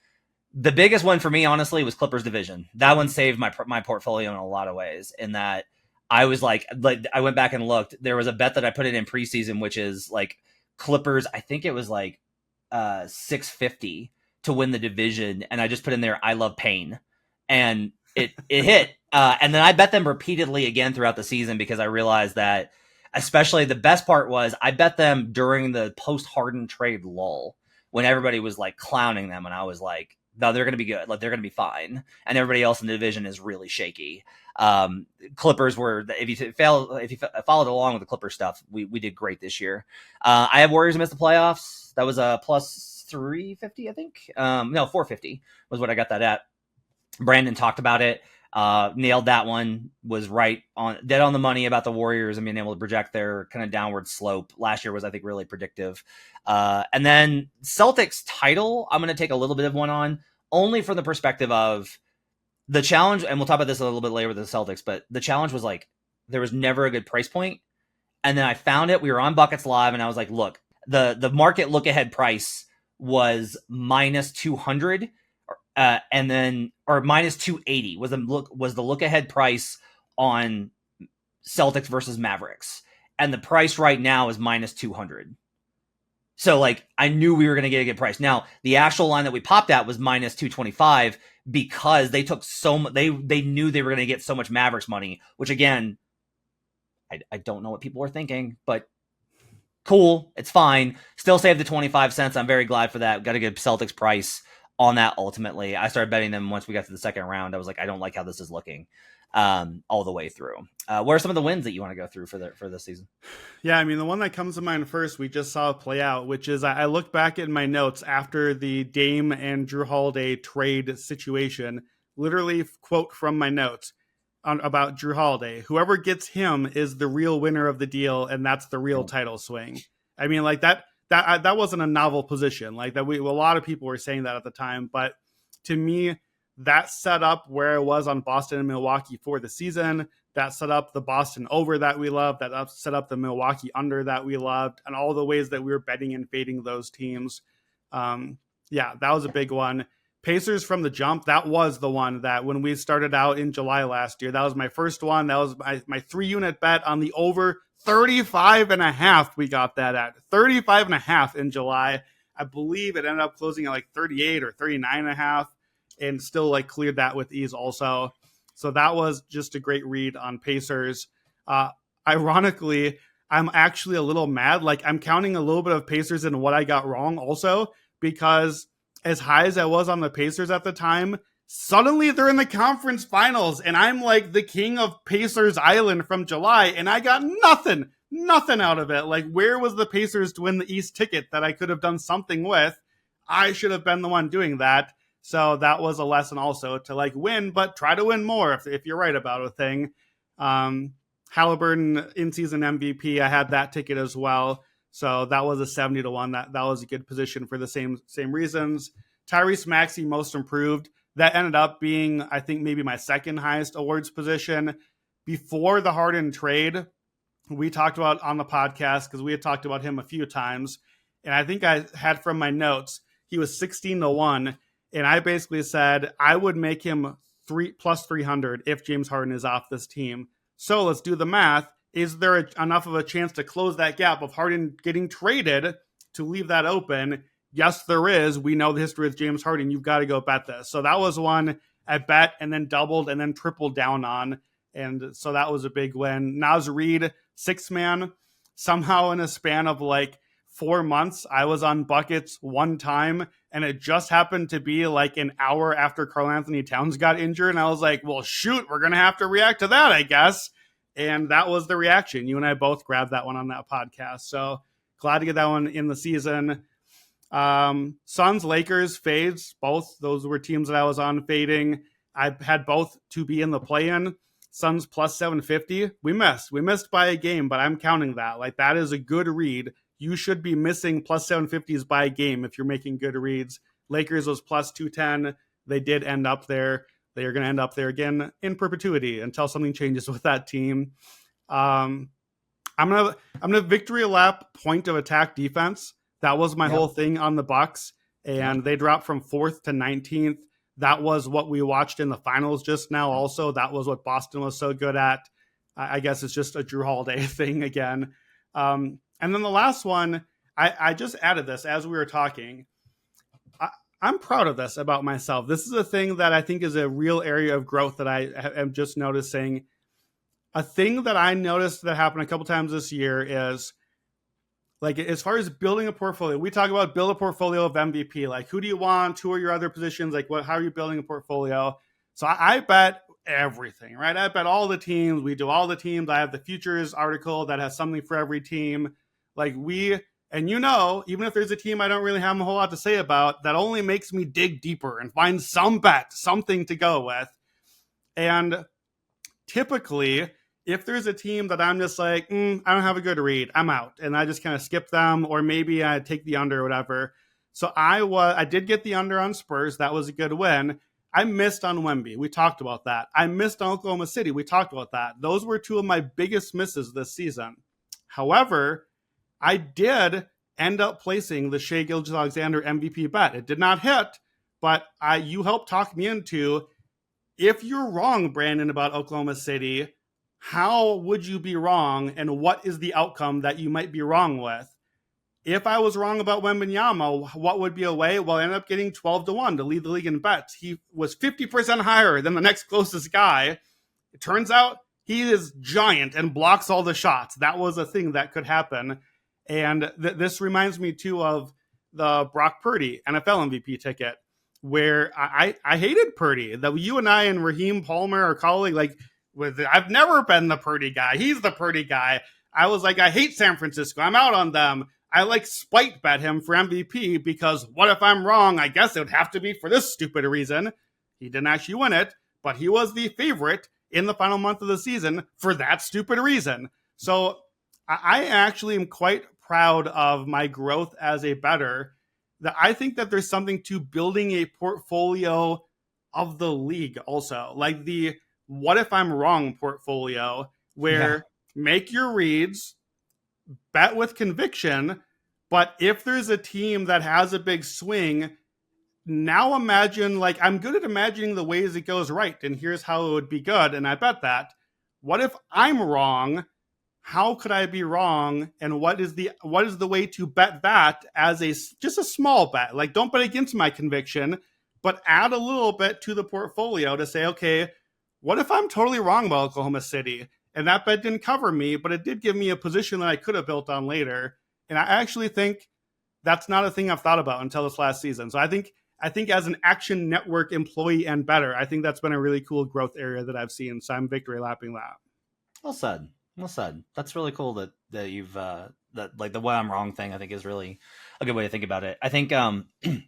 The biggest one for me, honestly, was Clippers division. That one saved my portfolio in a lot of ways. In that I was like I went back and looked. There was a bet that I put in preseason, which is like Clippers. I think it was like 650 to win the division, and I just put in there, I love pain, and it hit. And then I bet them repeatedly again throughout the season, because I realized that, especially the best part was, I bet them during the post-Harden trade lull when everybody was like clowning them, and I was like, no, they're going to be good. Like, they're going to be fine. And everybody else in the division is really shaky. Clippers were, if you followed along with the Clipper stuff, we did great this year. I have Warriors miss the playoffs. That was a plus 350, I think. No, 450 was what I got that at. Brandon talked about it. Nailed that one. Was right on, dead on the money about the Warriors and being able to project their kind of downward slope. Last year was, I think, really predictive. And then Celtics title, I'm going to take a little bit of one on, only from the perspective of the challenge. And we'll talk about this a little bit later with the Celtics, but the challenge was like, there was never a good price point. And then I found it. We were on Buckets Live, and I was like, look, the market look ahead price was minus 200. And then, or minus 280 was the look ahead price on Celtics versus Mavericks. And the price right now is minus 200. So like, I knew we were going to get a good price. Now, the actual line that we popped at was minus 225, because they took they knew they were going to get so much Mavericks money, which again, I don't know what people were thinking, but cool. It's fine. Still saved the 25 cents. I'm very glad for that. Got a good Celtics price on that. Ultimately, I started betting them once we got to the second round. I was like, I don't like how this is looking all the way through. What are some of the wins that you want to go through for this season? Yeah, I mean, the one that comes to mind first, we just saw it play out, which is I looked back in my notes after the Dame and Jrue Holiday trade situation, literally quote from my notes about Jrue Holiday: whoever gets him is the real winner of the deal, and that's the real title swing. I mean, like that wasn't a novel position. Like that, a lot of people were saying that at the time, but to me, that set up where it was on Boston and Milwaukee for the season. That set up the Boston over that we loved. That set up the Milwaukee under that we loved, and all the ways that we were betting and fading those teams. Yeah, that was a big one. Pacers from the jump, that was the one that when we started out in July last year, that was my first one. That was my 3-unit bet on the over 35.5. We got that at 35.5 in July. I believe it ended up closing at like 38 or 39.5 and still like cleared that with ease also. So that was just a great read on Pacers. Ironically, I'm actually a little mad. Like I'm counting a little bit of Pacers in what I got wrong also, because as high as I was on the Pacers at the time, suddenly they're in the conference finals and I'm like the king of Pacers Island from July and I got nothing out of it. Like where was the Pacers to win the East ticket that I could have done something with? I should have been the one doing that. So that was a lesson also to like win, but try to win more if you're right about a thing. Halliburton in-season MVP, I had that ticket as well. So that was a 70-1. That was a good position for the same reasons. Tyrese Maxey, most improved. That ended up being, I think, maybe my second highest awards position. Before the Harden trade, we talked about on the podcast, because we had talked about him a few times. And I think I had from my notes, he was 16-1. And I basically said I would make him plus 300 if James Harden is off this team. So let's do the math. Is there enough of a chance to close that gap of Harden getting traded to leave that open? Yes, there is. We know the history with James Harden. You've got to go bet this. So that was one I bet and then doubled and then tripled down on. And so that was a big win. Naz Reid, 6-man. Somehow in a span of like 4 months, I was on buckets one time. And it just happened to be like an hour after Karl Anthony Towns got injured. And I was like, well, shoot, we're going to have to react to that, I guess. And that was the reaction. You and I both grabbed that one on that podcast. So glad to get that one in the season. Suns, Lakers, fades. Both. Those were teams that I was on fading. I had both to be in the play-in. Suns plus 750. We missed by a game, but I'm counting that. Like that is a good read. You should be missing plus 750s by a game if you're making good reads. Lakers was plus 210. They did end up there. They are going to end up there again in perpetuity until something changes with that team. I'm gonna victory lap point of attack defense. That was my whole thing on the Bucks, and they dropped from 4th to 19th. That was what we watched in the finals just now. Also, that was what Boston was so good at. I guess it's just a Drew Holiday thing again. And then the last one, I just added this as we were talking. I'm proud of this about myself. This is a thing that I think is a real area of growth that I am just noticing. A thing that I noticed that happened a couple times this year is, like, as far as building a portfolio, we talk about build a portfolio of MVP. Like, who do you want? Who are your other positions? Like, how are you building a portfolio? So I bet everything, right? I bet all the teams. We do all the teams. I have the futures article that has something for every team. Like and even if there's a team I don't really have a whole lot to say about, that only makes me dig deeper and find some bet, something to go with. And typically, if there's a team that I'm just like, I don't have a good read, I'm out. And I just kind of skip them, or maybe I take the under or whatever. So I did get the under on Spurs. That was a good win. I missed on Wemby. We talked about that. I missed on Oklahoma City. We talked about that. Those were two of my biggest misses this season. However, I did end up placing the Shai Gilgeous-Alexander MVP bet. It did not hit, but you helped talk me into, if you're wrong, Brandon, about Oklahoma City, how would you be wrong, and what is the outcome that you might be wrong with? If I was wrong about Wembanyama, what would be a way? Well, I ended up getting 12-1 to lead the league in bets. He was 50% higher than the next closest guy. It turns out he is giant and blocks all the shots. That was a thing that could happen. And this reminds me, too, of the Brock Purdy NFL MVP ticket, where I hated Purdy. That you and I and Raheem Palmer, our colleague, I've never been the Purdy guy. He's the Purdy guy. I was like, I hate San Francisco. I'm out on them. I spite bet him for MVP because what if I'm wrong? I guess it would have to be for this stupid reason. He didn't actually win it, but he was the favorite in the final month of the season for that stupid reason. So I actually am quite proud of my growth as a bettor. That I think that there's something to building a portfolio of the league also. Like the what if I'm wrong portfolio, where make your reads, bet with conviction, but if there's a team that has a big swing, now imagine, like, I'm good at imagining the ways it goes right, and here's how it would be good, and I bet that. What if I'm wrong? How could I be wrong? And what is the way to bet that as just a small bet? Like, don't bet against my conviction, but add a little bit to the portfolio to say, okay, what if I'm totally wrong about Oklahoma City? And that bet didn't cover me, but it did give me a position that I could have built on later. And I actually think that's not a thing I've thought about until this last season. So I think as an Action Network employee and better, I think that's been a really cool growth area that I've seen. So I'm victory lapping that. Well said. Well said. That's really cool that you've that like the what I'm wrong thing I think is really a good way to think about it. I think I kind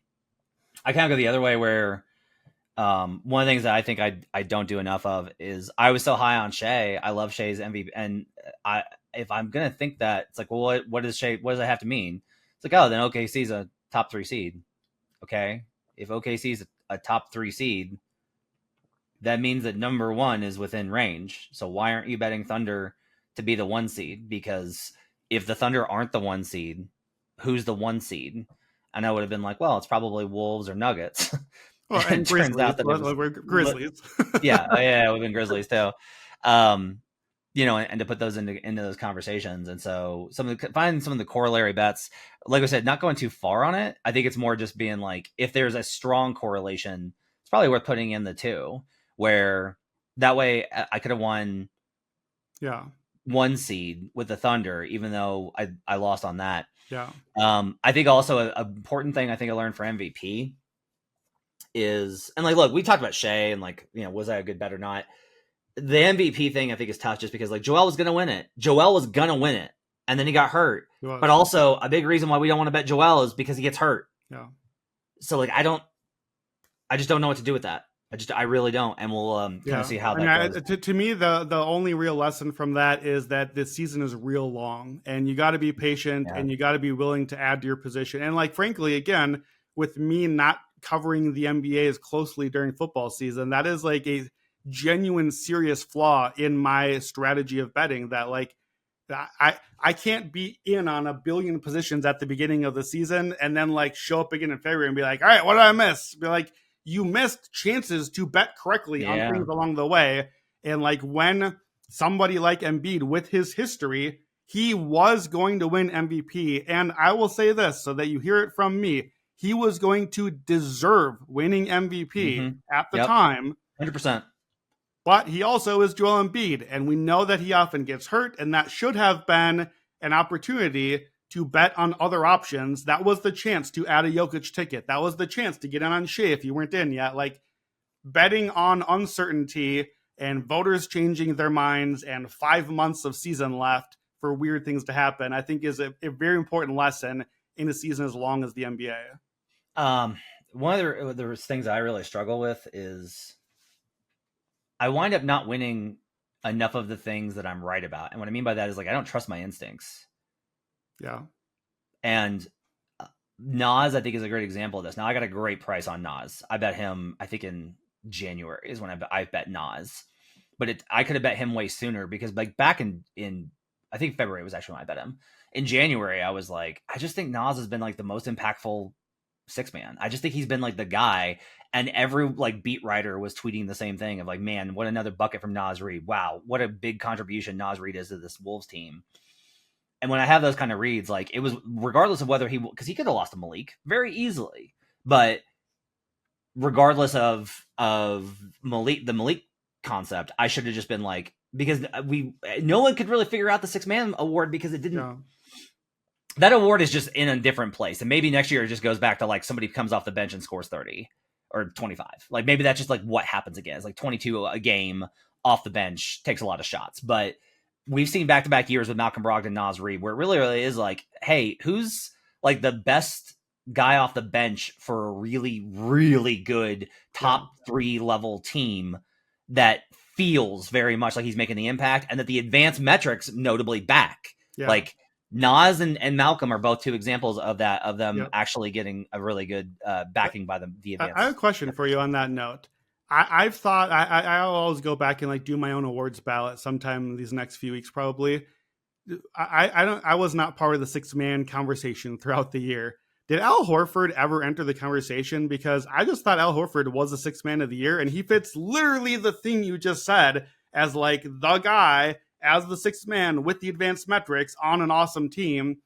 of go the other way where one of the things that I think I don't do enough of is I was so high on Shai. I love Shai's MVP, and if I'm gonna think that, it's like, well, what does Shai? What does that have to mean? It's like, oh, then OKC's a top 3 seed. Okay, if OKC's a top 3 seed, that means that number 1 is within range. So why aren't you betting Thunder to be the 1 seed? Because if the Thunder aren't the 1 seed, who's the 1 seed? And I would have been like, well, it's probably Wolves or Nuggets. Well, and turns out that we're Grizzlies. yeah, we've been Grizzlies too. You know, and to put those into those conversations. And so find some of the corollary bets, like I said, not going too far on it. I think it's more just being like, if there's a strong correlation, it's probably worth putting in the 2, where that way I could have won 1 seed with the Thunder, even though I lost on that. Yeah. I think also an important thing I think I learned for MVP is, and like, look, we talked about Shai and like, you know, was that a good bet or not? The MVP thing I think is tough just because like Joel was going to win it. And then he got hurt. But also a big reason why we don't want to bet Joel is because he gets hurt. Yeah. So like, I just don't know what to do with that. I really don't. And we'll kind of see how that goes. To me, the only real lesson from that is that this season is real long and you got to be patient and you got to be willing to add to your position. And like, frankly, again, with me not covering the NBA as closely during football season, that is like a genuine serious flaw in my strategy of betting, that like I can't be in on a billion positions at the beginning of the season and then like show up again in February and be like, all right, what did I miss? Be like, you missed chances to bet correctly on things along the way. And like when somebody like Embiid with his history, he was going to win MVP. And I will say this so that you hear it from me, he was going to deserve winning MVP at the time. 100%. But he also is Joel Embiid, and we know that he often gets hurt, and that should have been an opportunity to bet on other options. That was the chance to add a Jokic ticket. That was the chance to get in on Shai if you weren't in yet. Like, betting on uncertainty and voters changing their minds and 5 months of season left for weird things to happen, I think is a very important lesson in a season as long as the NBA. One of the things I really struggle with is I wind up not winning enough of the things that I'm right about. And what I mean by that is like, I don't trust my instincts. Yeah. And Naz, I think, is a great example of this. Now I got a great price on Naz. I bet him, I think in January is when I bet Naz, but I could have bet him way sooner because like back in I think February was actually when I bet him. In January, I was like, I just think Naz has been like the most impactful 6-man. I just think he's been like the guy, and every like beat writer was tweeting the same thing of like, man, what another bucket from Naz Reid. Wow, what a big contribution Naz Reid is to this Wolves team. And when I have those kind of reads, like it was regardless of whether because he could have lost to Malik very easily, but regardless of Malik, the Malik concept, I should have just been like, because no one could really figure out the 6-man award because it didn't. No. That award is just in a different place. And maybe next year it just goes back to like somebody comes off the bench and scores 30 or 25. Like maybe that's just like what happens again. It's like 22 a game off the bench, takes a lot of shots. But we've seen back-to-back years with Malcolm Brogdon and Naz Reid where it really is like, hey, who's like the best guy off the bench for a really, really good top 3 level team that feels very much like he's making the impact and that the advanced metrics notably back. Yeah. Like Naz and Malcolm are both 2 examples of that, of them actually getting a really good backing by the advanced. I have a question for you on that note. I've thought I'll always go back and like do my own awards ballot sometime these next few weeks, probably. I was not part of the 6-man conversation throughout the year, did Al Horford ever enter the conversation? Because I just thought Al Horford was the sixth man of the year, and he fits literally the thing you just said as like the guy as the sixth man with the advanced metrics on an awesome team.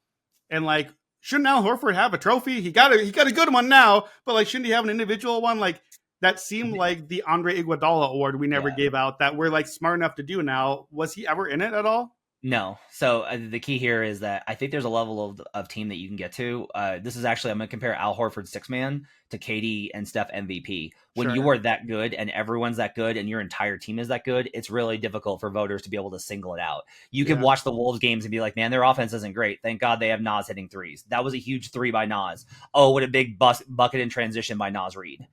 And like, shouldn't Al Horford have a trophy? He got a good one now, but like, shouldn't he have an individual one? Like, that seemed like the Andre Iguodala award we never gave out that we're like smart enough to do now. Was he ever in it at all? No. So the key here is that I think there's a level of team that you can get to. This is actually, I'm going to compare Al Horford's six man to KD and Steph MVP. When you are that good and everyone's that good and your entire team is that good, it's really difficult for voters to be able to single it out. You can watch the Wolves games and be like, man, their offense isn't great. Thank God they have Naz hitting threes. That was a huge three by Naz. Oh, what a big bucket in transition by Naz Reid.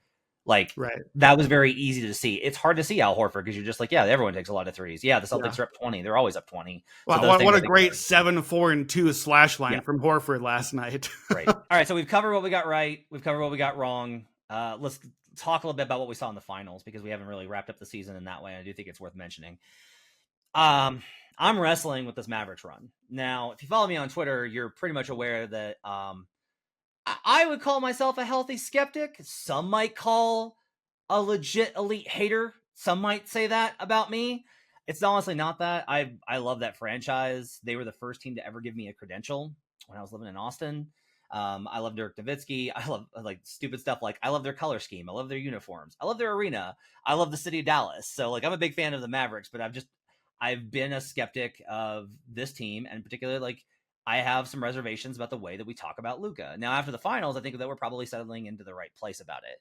Like, that was very easy to see. It's hard to see Al Horford because you're just like, yeah, everyone takes a lot of threes. Yeah, the Celtics are up 20. They're always up 20. Well, so what a great 7-4-2 slash line from Horford last night. Right. All right, so we've covered what we got right. We've covered what we got wrong. Let's talk a little bit about what we saw in the finals because we haven't really wrapped up the season in that way. I do think it's worth mentioning. I'm wrestling with this Mavericks run. Now, if you follow me on Twitter, you're pretty much aware that I would call myself a healthy skeptic. Some might call a legit elite hater. Some might say that about me. It's honestly not that. I love that franchise. They were the first team to ever give me a credential when I was living in Austin. I love Dirk Nowitzki. I love like stupid stuff. Like I love their color scheme. I love their uniforms. I love their arena. I love the city of Dallas. So like I'm a big fan of the Mavericks, but I've been a skeptic of this team, and particularly like I have some reservations about the way that we talk about Luka. Now, after the finals, I think that we're probably settling into the right place about it.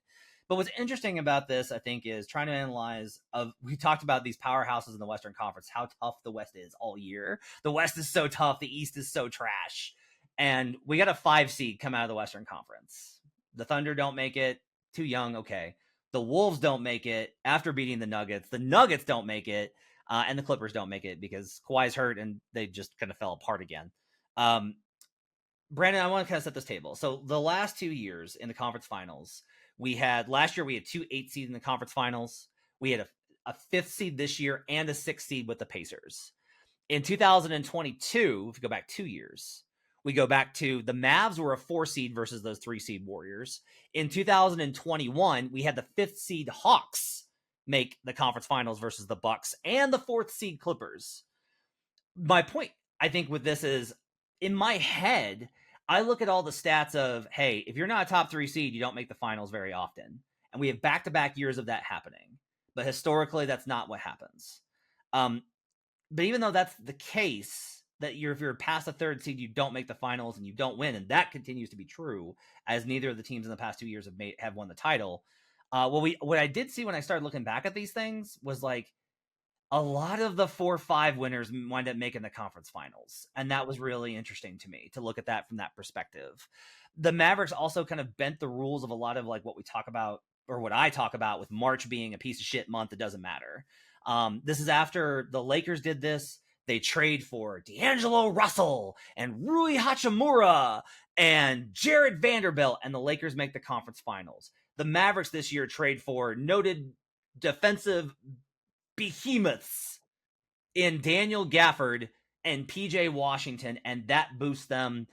But what's interesting about this, I think, is trying to analyze we talked about these powerhouses in the Western Conference, how tough the West is all year. The West is so tough. The East is so trash. And we got a 5 seed come out of the Western Conference. The Thunder don't make it. Too young. Okay. The Wolves don't make it after beating the Nuggets. The Nuggets don't make it. And the Clippers don't make it because Kawhi's hurt and they just kind of fell apart again. Brandon, I want to kind of set this table. So the last 2 years in the conference finals, last year we had 2 8 seeds in the conference finals. We had a 5th seed this year and a 6th seed with the Pacers. In 2022, if we go back 2 years, we go back to the Mavs were a 4 seed versus those 3 seed Warriors. In 2021, we had the 5th seed Hawks make the conference finals versus the Bucks and the 4th seed Clippers. My point, I think, with this is, in my head, I look at all the stats of, hey, if you're not a top 3 seed, you don't make the finals very often. And we have back-to-back years of that happening. But historically, that's not what happens. But even though that's the case, that if you're past the 3rd seed, you don't make the finals and you don't win, and that continues to be true, as neither of the teams in the past 2 years have won the title. What I did see when I started looking back at these things was like, a lot of the 4-5 winners wind up making the conference finals. And that was really interesting to me to look at that from that perspective. The Mavericks also kind of bent the rules of a lot of like what we talk about, or what I talk about, with March being a piece of shit month that doesn't matter. This is after the Lakers did this. They trade for D'Angelo Russell and Rui Hachimura and Jared Vanderbilt, and the Lakers make the conference finals. The Mavericks this year trade for noted defensive behemoths in Daniel Gafford and PJ Washington, and that boosts them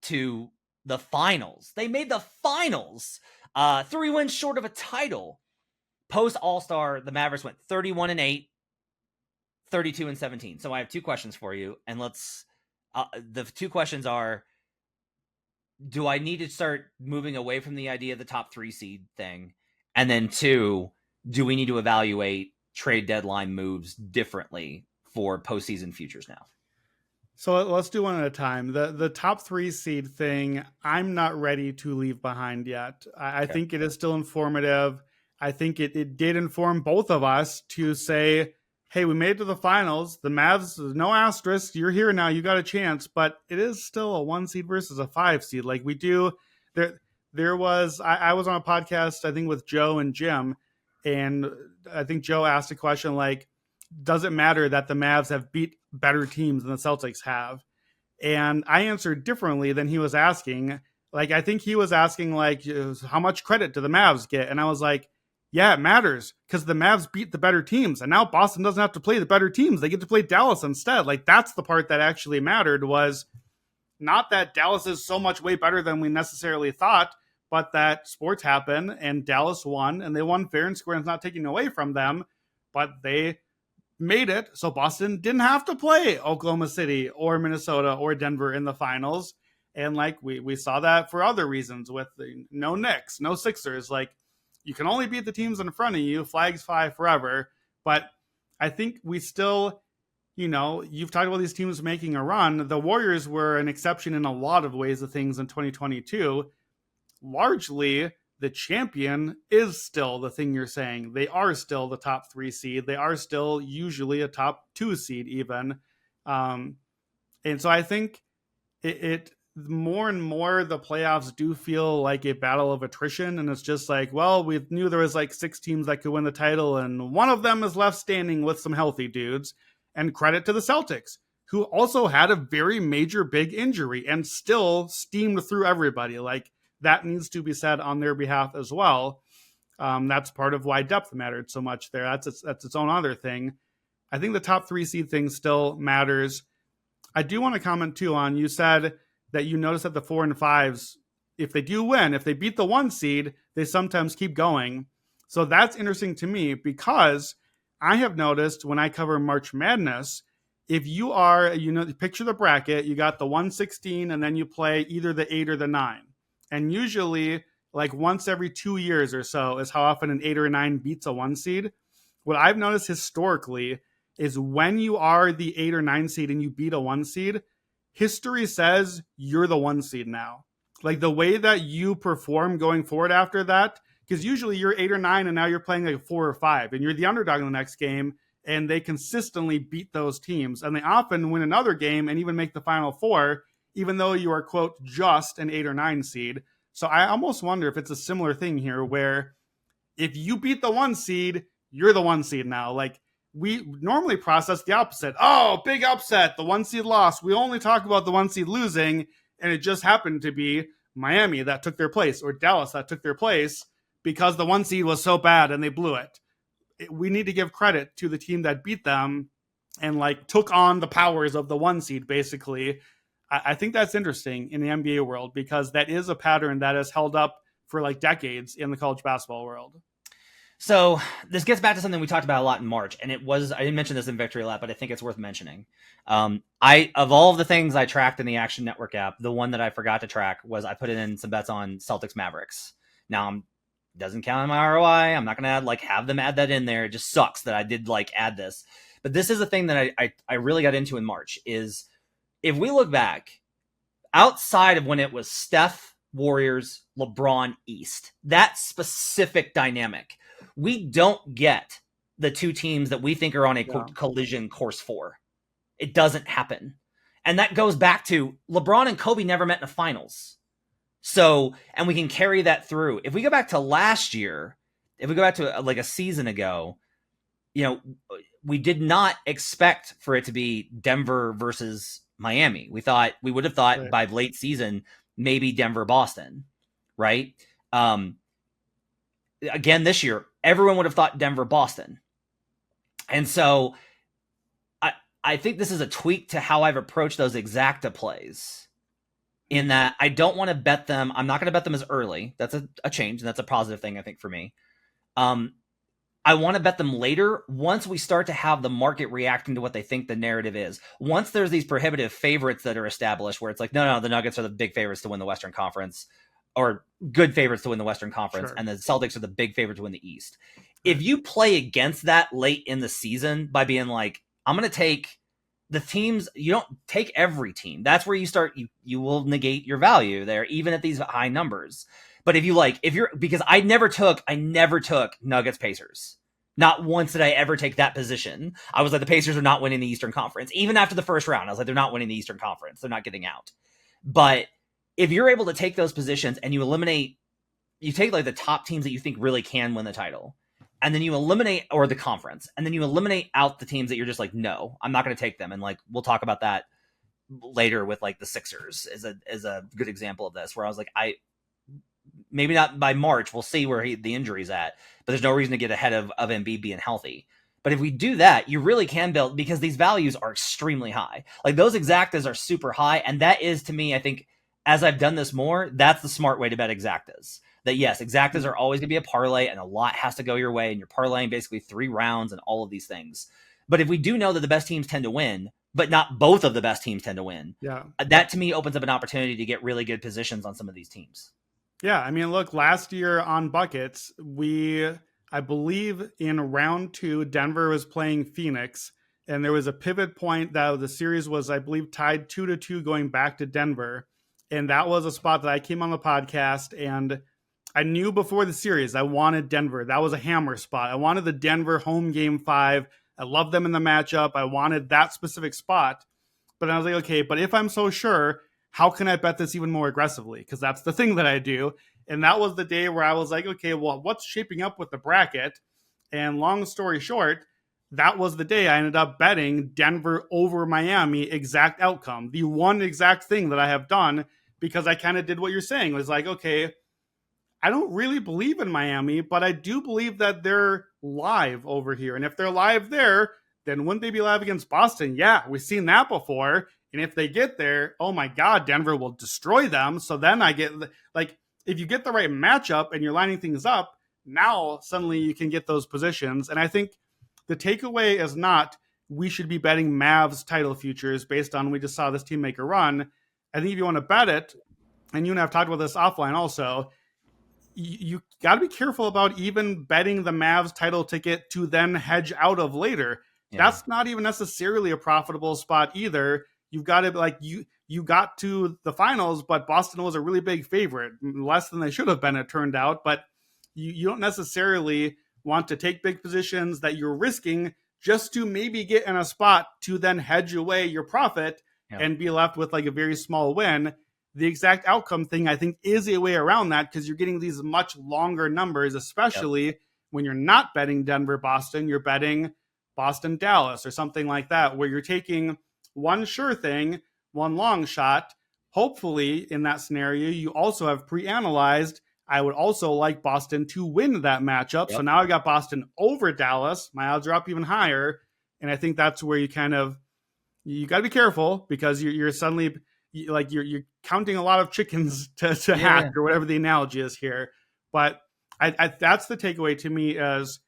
to the finals. They made the finals, 3 wins short of a title. Post All-Star, the Mavericks went 31-8, 32-17. So I have 2 questions for you, and the 2 questions are, do I need to start moving away from the idea of the top 3 seed thing? And then 2, do we need to evaluate trade deadline moves differently for postseason futures now? So let's do one at a time. The top 3 seed thing, I'm not ready to leave behind yet. I think it is still informative. I think it did inform both of us to say, hey, we made it to the finals. The Mavs, no asterisk. You're here now. You got a chance. But it is still a 1 seed versus a 5 seed. Like we do. There was, I was on a podcast, I think, with Joe and Jim. And I think Joe asked a question like, does it matter that the Mavs have beat better teams than the Celtics have? And I answered differently than he was asking. Like, I think he was asking, like, how much credit do the Mavs get? And I was like, yeah, it matters because the Mavs beat the better teams. And now Boston doesn't have to play the better teams. They get to play Dallas instead. Like, that's the part that actually mattered, was not that Dallas is so much way better than we necessarily thought, but that sports happen and Dallas won, and they won fair and square, and it's not taking away from them, but they made it so Boston didn't have to play Oklahoma City or Minnesota or Denver in the finals. And like we saw that for other reasons with no Knicks, no Sixers. Like, you can only beat the teams in front of you, flags fly forever. But I think we still, you've talked about these teams making a run. The Warriors were an exception in a lot of ways of things in 2022. Largely, the champion is still the thing you're saying. They are still the top 3 seed. They are still usually a top 2 seed even. And so I think it more and more the playoffs do feel like a battle of attrition. And it's just like, well, we knew there was like 6 teams that could win the title, and one of them is left standing with some healthy dudes. And credit to the Celtics, who also had a very major big injury and still steamed through everybody. Like, that needs to be said on their behalf as well. That's part of why depth mattered so much there. That's its own other thing. I think the top 3 seed thing still matters. I do want to comment too on, you said that you notice that the 4 and 5s, if they do win, if they beat the 1 seed, they sometimes keep going. So that's interesting to me, because I have noticed when I cover March Madness, if you are, picture the bracket, you got the 116 and then you play either the 8 or the 9. And usually, like once every 2 years or so is how often an 8 or a 9 beats a 1 seed. What I've noticed historically is when you are the 8 or 9 seed and you beat a 1 seed, history says you're the 1 seed now. Like, the way that you perform going forward after that, because usually you're 8 or 9 and now you're playing like 4 or 5 and you're the underdog in the next game, and they consistently beat those teams. And they often win another game and even make the Final Four, even though you are, quote, just an 8 or 9 seed. So I almost wonder if it's a similar thing here, where if you beat the 1 seed, you're the 1 seed now. Like, we normally process the opposite. Oh, big upset. The 1 seed lost. We only talk about the 1 seed losing, and it just happened to be Miami that took their place, or Dallas that took their place, because the 1 seed was so bad and they blew it. We need to give credit to the team that beat them and like took on the powers of the 1 seed, basically. I think that's interesting in the NBA world, because that is a pattern that has held up for like decades in the college basketball world. So this gets back to something we talked about a lot in March, and I didn't mention this in Victory Lap, but I think it's worth mentioning. Of all of the things I tracked in the Action Network app, the one that I forgot to track was I put in some bets on Celtics Mavericks. Now, doesn't count on my ROI. I'm not going to have them add that in there. It just sucks that I did add this. But this is the thing that I really got into in March is, if we look back, outside of when it was Steph, Warriors, LeBron, East, that specific dynamic, we don't get the 2 teams that we think are on a collision course for. It doesn't happen. And that goes back to LeBron and Kobe never met in the finals. So, and we can carry that through. If we go back to last year, if we go back to a season ago, we did not expect for it to be Denver versus Miami. We would have thought right, by late season, maybe Denver, Boston, right? Again, this year, everyone would have thought Denver, Boston. And so I think this is a tweak to how I've approached those exacta plays, in that I don't want to bet them. I'm not going to bet them as early. That's a change, and that's a positive thing, I think, for me. I want to bet them later, once we start to have the market reacting to what they think the narrative is. Once there's these prohibitive favorites that are established, where it's like, no, the Nuggets are the big favorites to win the Western Conference, or good favorites to win the Western Conference, and the Celtics are the big favorite to win the East. If you play against that late in the season by being like, I'm going to take the teams, you don't take every team. That's where you start, you will negate your value there, even at these high numbers. But because I never took Nuggets Pacers. Not once did I ever take that position. I was like, the Pacers are not winning the Eastern Conference. Even after the first round, I was like, they're not winning the Eastern Conference. They're not getting out. But if you're able to take those positions and you take the top teams that you think really can win the title, and then you eliminate, or the conference, and then you eliminate out the teams that you're just like, no, I'm not going to take them. And we'll talk about that later with the Sixers is a good example of this, where I was like, maybe not by March, we'll see where the injury's at, but there's no reason to get ahead of Embiid being healthy. But if we do that, you really can build, because these values are extremely high. Like those exactas are super high. And that is, to me, I think as I've done this more, that's the smart way to bet exactas. That yes, exactas are always going to be a parlay and a lot has to go your way. And you're parlaying basically 3 rounds and all of these things. But if we do know that the best teams tend to win, but not both of the best teams tend to win, that to me opens up an opportunity to get really good positions on some of these teams. Yeah, I mean, look, last year on buckets, I believe in round 2, Denver was playing Phoenix, and there was a pivot point that the series was, I believe, tied 2-2 going back to Denver. And that was a spot that I came on the podcast, and I knew before the series I wanted Denver. That was a hammer spot. I wanted the Denver home game 5. I love them in the matchup. I wanted that specific spot. But I was like, okay, but if I'm so sure, how can I bet this even more aggressively? Because that's the thing that I do. And that was the day where I was like, okay, well, what's shaping up with the bracket? And long story short, that was the day I ended up betting Denver over Miami exact outcome. The one exact thing that I have done, because I kind of did what you're saying. It was like, okay, I don't really believe in Miami, but I do believe that they're live over here. And if they're live there, then wouldn't they be live against Boston? Yeah, we've seen that before. And if they get there, oh my God, Denver will destroy them. So then I get, like, if you get the right matchup and you're lining things up, now suddenly you can get those positions. And I think the takeaway is not we should be betting Mavs title futures based on we just saw this team make a run. I think if you want to bet it, and you and I have talked about this offline also, you got to be careful about even betting the Mavs title ticket to then hedge out of later. Yeah. That's not even necessarily a profitable spot either. You've got to, like, you got to the finals, but Boston was a really big favorite, less than they should have been, it turned out. But you don't necessarily want to take big positions that you're risking just to maybe get in a spot to then hedge away your profit and be left with like a very small win. The exact outcome thing, I think, is a way around that, because you're getting these much longer numbers, especially when you're not betting Denver, Boston, you're betting Boston, Dallas, or something like that, where you're taking one sure thing, one long shot. Hopefully, in that scenario, you also have pre-analyzed, I would also like Boston to win that matchup. So now I got Boston over Dallas. My odds are up even higher. And I think that's where you got to be careful, because you're suddenly, like, you're counting a lot of chickens to hatch, or whatever the analogy is here. But I that's the takeaway to me, is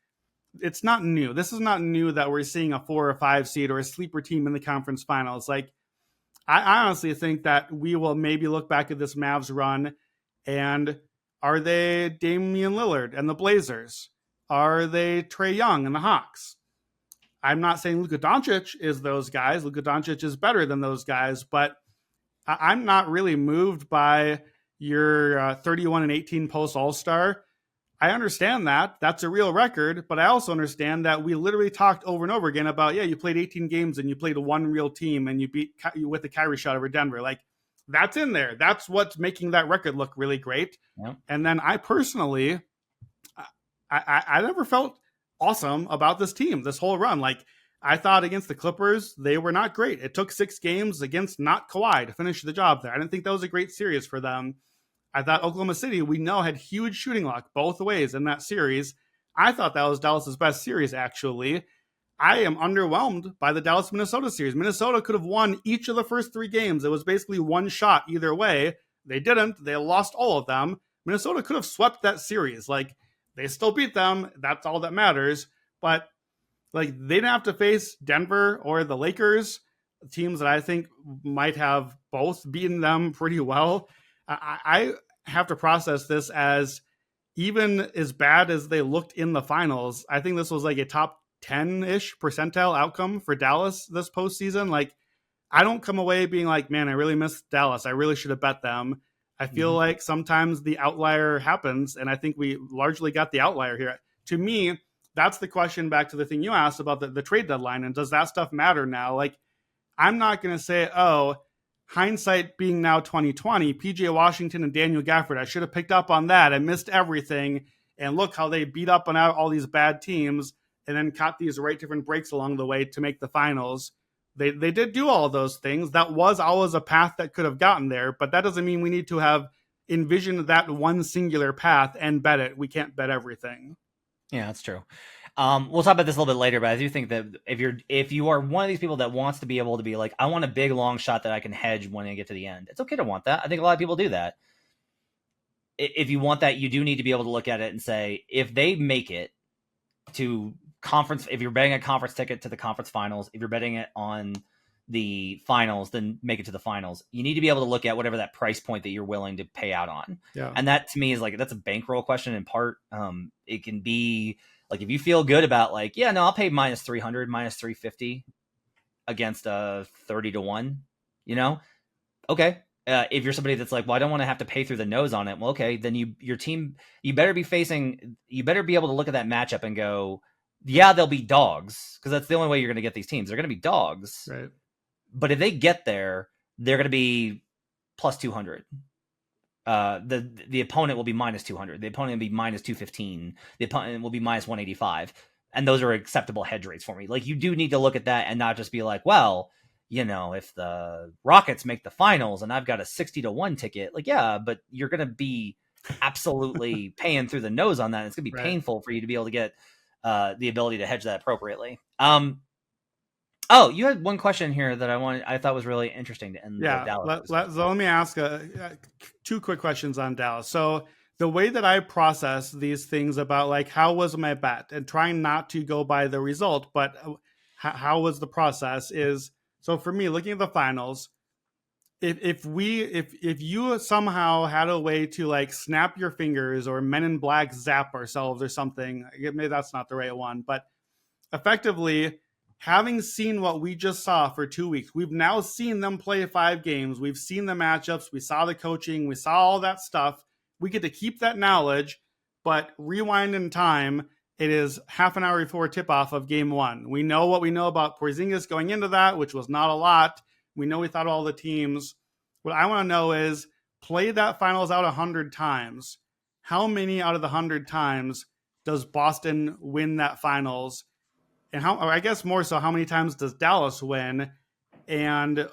it's not new. This is not new that we're seeing a 4 or 5 seed or a sleeper team in the conference finals. Like, I honestly think that we will maybe look back at this Mavs run, and are they Damian Lillard and the Blazers? Are they Trae Young and the Hawks? I'm not saying Luka Doncic is those guys. Luka Doncic is better than those guys, but I'm not really moved by your 31-18 post All-Star. I understand that. That's a real record, but I also understand that we literally talked over and over again about, you played 18 games and you played one real team and you beat with the Kyrie shot over Denver. Like, that's in there. That's what's making that record look really great. Yeah. And then I personally, I never felt awesome about this team, this whole run. Like, I thought against the Clippers, they were not great. It took 6 games against not Kawhi to finish the job there. I didn't think that was a great series for them. I thought Oklahoma City, we know, had huge shooting luck both ways in that series. I thought that was Dallas's best series, actually. I am underwhelmed by the Dallas-Minnesota series. Minnesota could have won each of the first 3 games. It was basically one shot either way. They didn't. They lost all of them. Minnesota could have swept that series. Like, they still beat them. That's all that matters. But, like, they didn't have to face Denver or the Lakers, teams that I think might have both beaten them pretty well. I have to process this as, even as bad as they looked in the finals, I think this was like a top 10-ish percentile outcome for Dallas this postseason. Like, I don't come away being like, man, I really missed Dallas. I really should have bet them. I feel like sometimes the outlier happens, and I think we largely got the outlier here. To me, that's the question back to the thing you asked about the trade deadline, and does that stuff matter now? Like, I'm not going to say, hindsight being now 2020, PJ Washington and Daniel Gafford, I should have picked up on that. I missed everything. And look how they beat up on all these bad teams and then caught these right different breaks along the way to make the finals. They did do all of those things. That was always a path that could have gotten there, but that doesn't mean we need to have envisioned that one singular path and bet it. We can't bet everything. Yeah, that's true. We'll talk about this a little bit later, but I do think that if you are one of these people that wants to be able to be like, I want a big long shot that I can hedge when I get to the end, it's okay to want that. I think a lot of people do that. If you want that, you do need to be able to look at it and say, if they make it to conference, if you're betting a conference ticket to the conference finals, if you're betting it on the finals, then make it to the finals. You need to be able to look at whatever that price point that you're willing to pay out on. Yeah. And that to me is like, that's a bankroll question in part. It can be like, if you feel good about like, yeah, no, I'll pay minus 300, minus 350 against a 30-1, okay. If you're somebody that's like, well, I don't want to have to pay through the nose on it. Well, okay, then your team, you better be able to look at that matchup and go, yeah, they'll be dogs, because that's the only way you're going to get these teams. They're going to be dogs. Right. But if they get there, they're going to be plus 200. The opponent will be minus 200. The opponent will be minus 215. The opponent will be minus 185. And those are acceptable hedge rates for me. Like, you do need to look at that and not just be like, well, if the Rockets make the finals and I've got a 60-1 ticket, like, yeah, but you're going to be absolutely paying through the nose on that. It's going to be painful for you to be able to get the ability to hedge that appropriately. You had one question here that I thought was really interesting to end. Dallas. Let me ask two quick questions on Dallas. So the way that I process these things about like, how was my bet, and trying not to go by the result, but how was the process is, so for me, looking at the finals, if you somehow had a way to like snap your fingers or Men in Black zap ourselves or something, maybe that's not the right one, but effectively, having seen what we just saw for 2 weeks, we've now seen them play 5 games. We've seen the matchups. We saw the coaching. We saw all that stuff. We get to keep that knowledge, but rewind in time. It is half an hour before tip-off of game 1. We know what we know about Porzingis going into that, which was not a lot. We know we thought all the teams. What I want to know is, play that finals out 100 times. How many out of the 100 times does Boston win that finals? And I guess more so, how many times does Dallas win? And,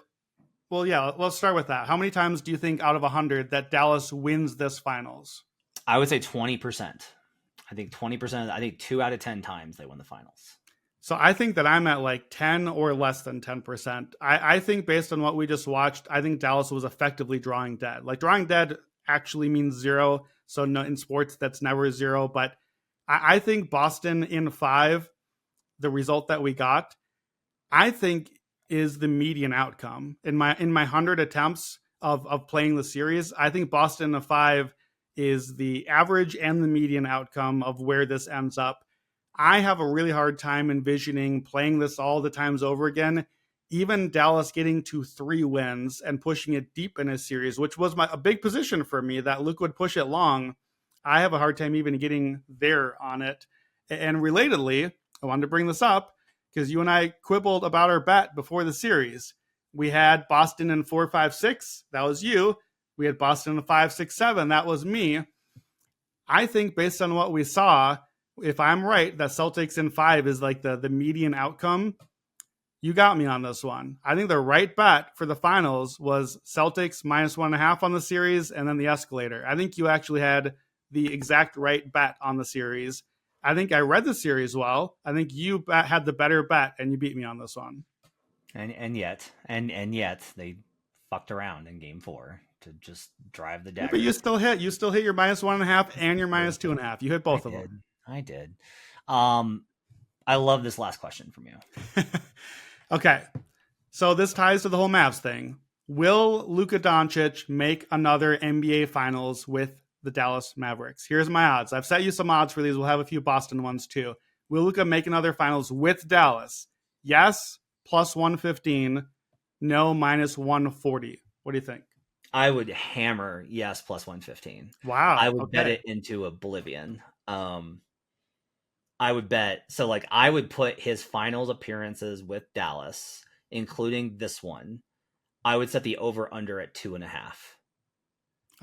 well, yeah, let's start with that. How many times do you think out of 100 that Dallas wins this finals? I would say 20%. I think 20%. I think 2 out of 10 times they win the finals. So I think that I'm at like 10 or less than 10%. I think based on what we just watched, I think Dallas was effectively drawing dead. Like, drawing dead actually means 0. So no, in sports, that's never 0. But I think Boston in 5, the result that we got, I think is the median outcome. In my 100 attempts of playing the series, I think Boston in 5 is the average and the median outcome of where this ends up. I have a really hard time envisioning playing this all the times over again. Even Dallas getting to 3 wins and pushing it deep in a series, which was a big position for me, that Luka would push it long. I have a hard time even getting there on it. And relatedly, I wanted to bring this up because you and I quibbled about our bet before the series. We had Boston in 4-5-6. That was you. We had Boston in 5-6-7. That was me. I think based on what we saw, if I'm right, that Celtics in 5 is like the median outcome. You got me on this one. I think the right bet for the finals was Celtics minus 1.5 on the series, and then the escalator. I think you actually had the exact right bet on the series. I think I read the series well. I think you had the better bet, and you beat me on this one. And yet they fucked around in game 4 to just drive the dagger. Yeah, but you still hit your minus 1.5 and your minus 2.5. You hit both of them. I did. I love this last question from you. Okay. So this ties to the whole Mavs thing. Will Luka Doncic make another NBA Finals with the Dallas Mavericks? Here's my odds. I've set you some odds for these. We'll have a few Boston ones too. Will Luka make another Finals with Dallas? Yes, plus 115. No, minus 140. What do you think? I would hammer yes, plus 115. Wow. I would bet it into oblivion. I would bet. So like, I would put his finals appearances with Dallas, including this one. I would set the over under at 2.5.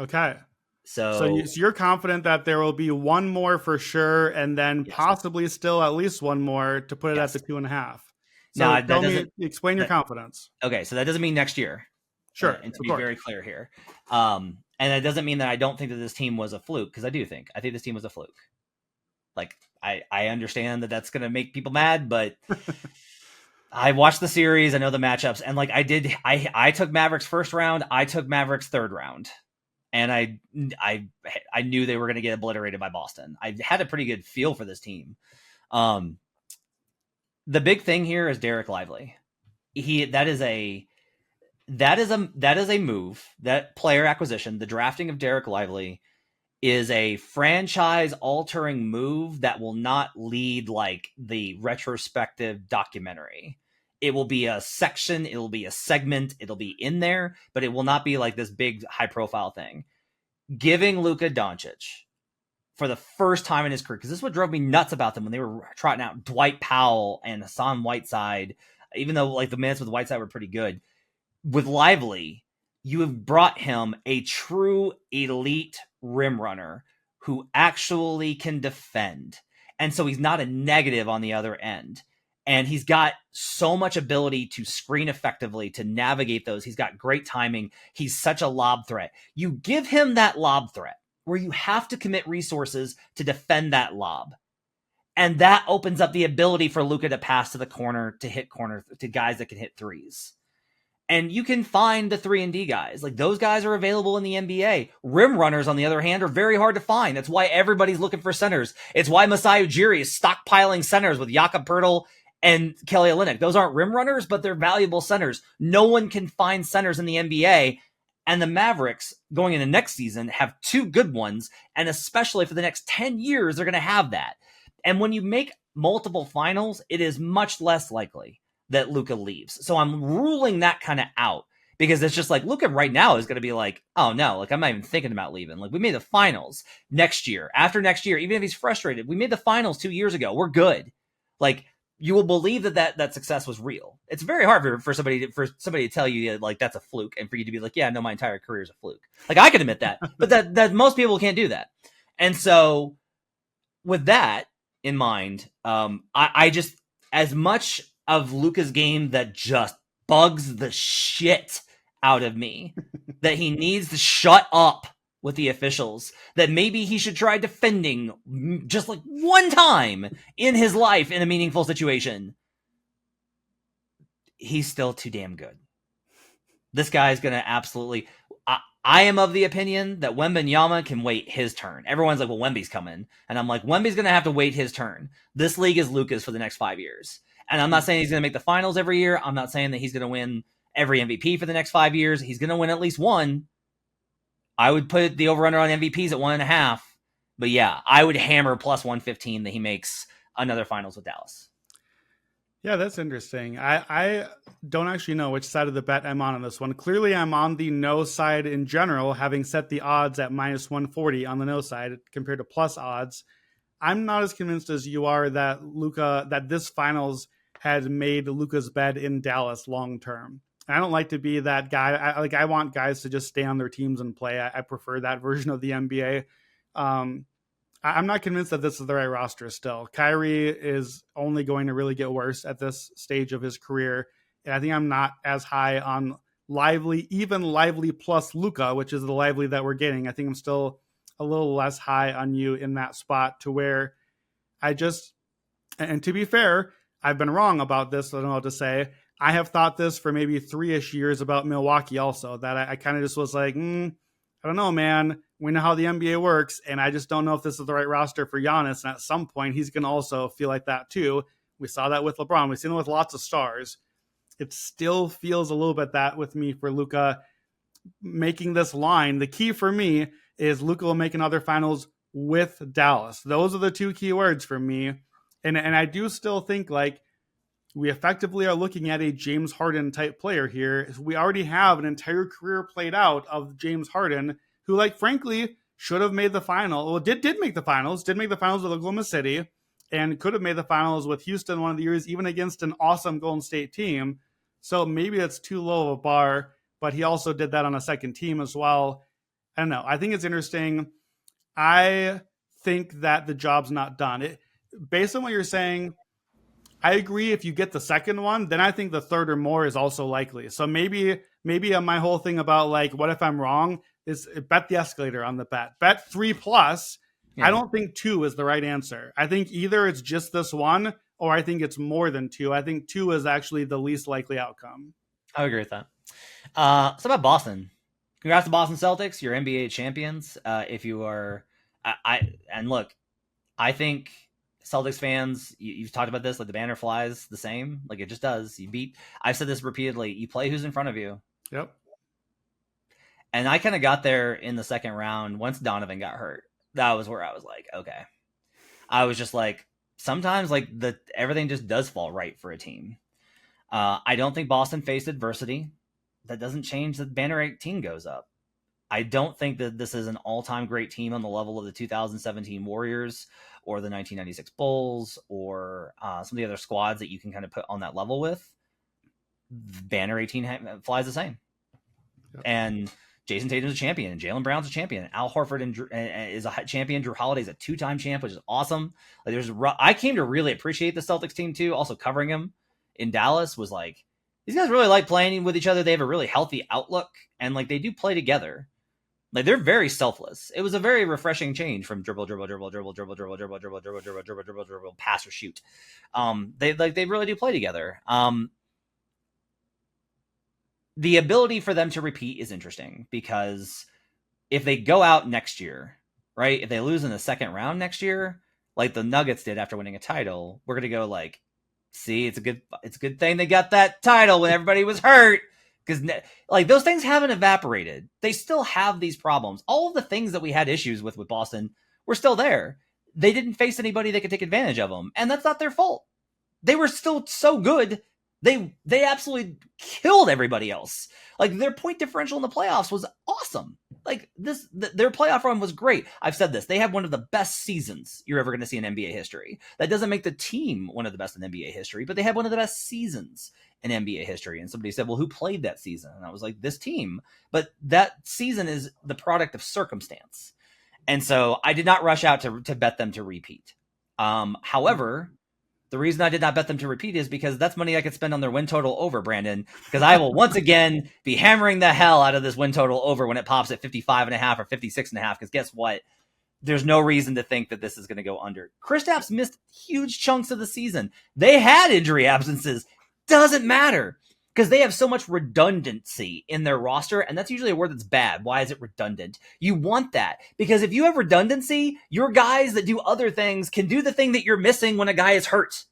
Okay. So you're confident that there will be one more for sure, and then possibly still at least one more to put it at the 2.5. So explain your confidence. Okay, so that doesn't mean next year. Sure. And to be very clear here. And that doesn't mean that I don't think that this team was a fluke, because I think this team was a fluke. Like, I understand that that's going to make people mad, but I watched the series. I know the matchups. And like I took Mavericks first round. I took Mavericks third round. And I knew they were going to get obliterated by Boston. I had a pretty good feel for this team. The big thing here is Derek Lively. That is a move. That player acquisition, the drafting of Derek Lively, is a franchise-altering move that will not lead like the retrospective documentary. It will be a section, it'll be a segment, it'll be in there, but it will not be like this big high-profile thing. Giving Luka Doncic for the first time in his career, because this is what drove me nuts about them when they were trotting out Dwight Powell and Hassan Whiteside, even though like the minutes with Whiteside were pretty good. With Lively, you have brought him a true elite rim runner who actually can defend. And so he's not a negative on the other end. And he's got so much ability to screen effectively, to navigate those. He's got great timing. He's such a lob threat. You give him that lob threat where you have to commit resources to defend that lob. And that opens up the ability for Luka to pass to the corner, to hit corner, to guys that can hit threes. And you can find the 3-and-D guys. Like, those guys are available in the NBA. Rim runners, on the other hand, are very hard to find. That's why everybody's looking for centers. It's why Masai Ujiri is stockpiling centers with Jakob Poeltl and Kelly Olynyk. Those aren't rim runners, but they're valuable centers. No one can find centers in the NBA. And the Mavericks, going into next season, have two good ones. And especially for the next 10 years, they're going to have that. And when you make multiple finals, it is much less likely that Luka leaves. So I'm ruling that kind of out, because it's just like Luka right now is going to be like, oh no, like I'm not even thinking about leaving. Like, we made the finals next year, after next year, even if he's frustrated, we made the finals 2 years ago. We're good. Like, you will believe that success was real. It's very hard for somebody to tell you like that's a fluke, and for you to be like, yeah, no, my entire career is a fluke. Like, I can admit that, but that most people can't do that. And so with that in mind, I just, as much of Luka's game that just bugs the shit out of me, that he needs to shut up with the officials, that maybe he should try defending just like one time in his life in a meaningful situation. He's still too damn good. This guy's going to absolutely... I am of the opinion that Wembanyama can wait his turn. Everyone's like, well, Wemby's coming. And I'm like, Wemby's going to have to wait his turn. This league is Luka's for the next 5 years. And I'm not saying he's going to make the finals every year. I'm not saying that he's going to win every MVP for the next 5 years. He's going to win at least one. I would put the over-under on MVPs at 1.5. But yeah, I would hammer plus 115 that he makes another finals with Dallas. Yeah, that's interesting. I don't actually know which side of the bet I'm on this one. Clearly, I'm on the no side in general, having set the odds at minus 140 on the no side compared to plus odds. I'm not as convinced as you are that this finals has made Luka's bed in Dallas long term. I don't like to be that guy. I want guys to just stay on their teams and play. I prefer that version of the NBA. I'm not convinced that this is the right roster still. Kyrie is only going to really get worse at this stage of his career. And I think I'm not as high on Lively, even Lively plus Luka, which is the Lively that we're getting. I think I'm still a little less high on you in that spot, to where and to be fair, I've been wrong about this. I don't know what to say. I have thought this for maybe 3-ish years about Milwaukee also, that I kind of just was like, I don't know, man. We know how the NBA works, and I just don't know if this is the right roster for Giannis. And at some point, he's going to also feel like that too. We saw that with LeBron. We've seen it with lots of stars. It still feels a little bit that with me for Luka making this line. The key for me is Luka will make another finals with Dallas. Those are the two key words for me. And I do still think like we effectively are looking at a James Harden type player here. We already have an entire career played out of James Harden, who, like, frankly, should have made the final. Well, did make the finals with Oklahoma City, and could have made the finals with Houston one of the years, even against an awesome Golden State team. So maybe that's too low of a bar, but he also did that on a second team as well. I don't know. I think it's interesting. I think that the job's not done. Based on what you're saying, I agree. If you get the second one, then I think the third or more is also likely. So maybe my whole thing about like, what if I'm wrong, is bet the escalator on the bet. Bet 3+. I don't think 2 is the right answer. I think either it's just this one, or I think it's more than 2. I think 2 is actually the least likely outcome. I would agree with that. So about Boston. Congrats to Boston Celtics. You're NBA champions. If you are, and look, I think Celtics fans, you've talked about this, like the banner flies the same. Like it just does. I've said this repeatedly. You play who's in front of you. Yep. And I kind of got there in the second round once Donovan got hurt. That was where I was like, okay. I was just like, sometimes like everything just does fall right for a team. I don't think Boston faced adversity. That doesn't change that banner 18 goes up. I don't think that this is an all-time great team on the level of the 2017 Warriors or the 1996 Bulls or some of the other squads that you can kind of put on that level with. Banner 18 flies the same. Yep. And Jason Tatum's a champion, and Jaylen Brown's a champion. Al Horford is a champion. Drew Holiday's a 2-time champ, which is awesome. Like I came to really appreciate the Celtics team too. Also covering him in Dallas was like, these guys really like playing with each other. They have a really healthy outlook, and like they do play together. Like they're very selfless. It was a very refreshing change from dribble, pass or shoot. They really do play together. The ability for them to repeat is interesting because if they go out next year, right? If they lose in the second round next year, like the Nuggets did after winning a title, we're gonna go like, see, it's a good thing they got that title when everybody was hurt. Because like those things haven't evaporated. They still have these problems. All of the things that we had issues with Boston were still there. They didn't face anybody that could take advantage of them. And that's not their fault. They were still so good. They absolutely killed everybody else. Like their point differential in the playoffs was awesome. Like their playoff run was great. I've said this. They have one of the best seasons you're ever going to see in NBA history. That doesn't make the team one of the best in NBA history, but they had one of the best seasons in NBA history. And somebody said, well, who played that season? And I was like, this team. But that season is the product of circumstance. And so I did not rush out to bet them to repeat. However, the reason I did not bet them to repeat is because that's money I could spend on their win total over, Brandon, because I will once again be hammering the hell out of this win total over when it pops at 55.5 or 56.5. Because guess what? There's no reason to think that this is going to go under. Kristaps missed huge chunks of the season. They had injury absences. Doesn't matter because they have so much redundancy in their roster. And that's usually a word that's bad. Why is it redundant? You want that because if you have redundancy, your guys that do other things can do the thing that you're missing when a guy is hurt.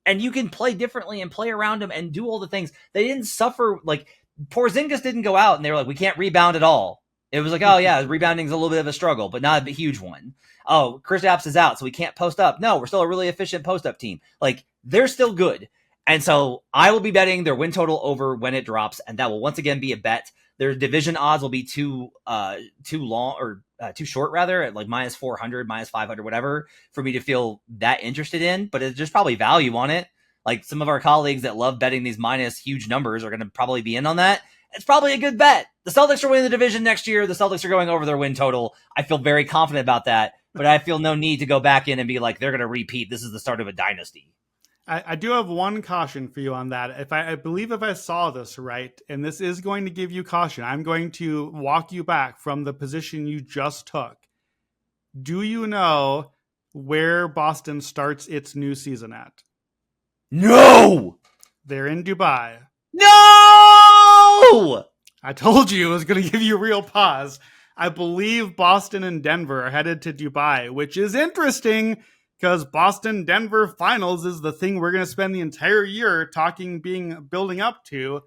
And you can play differently and play around him and do all the things. They didn't suffer. Like Porzingis didn't go out and they were like, we can't rebound at all. It was like, oh yeah, rebounding is a little bit of a struggle, but not a huge one. Oh, Kristaps is out, so we can't post up. No, we're still a really efficient post up team. Like they're still good. And so I will be betting their win total over when it drops, and that will once again be a bet. Their division odds will be too long or too short rather, at like minus 400, minus 500, whatever, for me to feel that interested in. But there's probably value on it. Like some of our colleagues that love betting these minus huge numbers are going to probably be in on that. It's probably a good bet. The Celtics are winning the division next year. The Celtics are going over their win total. I feel very confident about that, but I feel no need to go back in and be like, they're going to repeat. This is the start of a dynasty. I do have one caution for you on that. I believe if I saw this right, and this is going to give you caution, I'm going to walk you back from the position you just took. Do you know where Boston starts its new season at? No! They're in Dubai. No! I told you it was going to give you a real pause. I believe Boston and Denver are headed to Dubai, which is interesting because Boston-Denver finals is the thing we're going to spend the entire year building up to.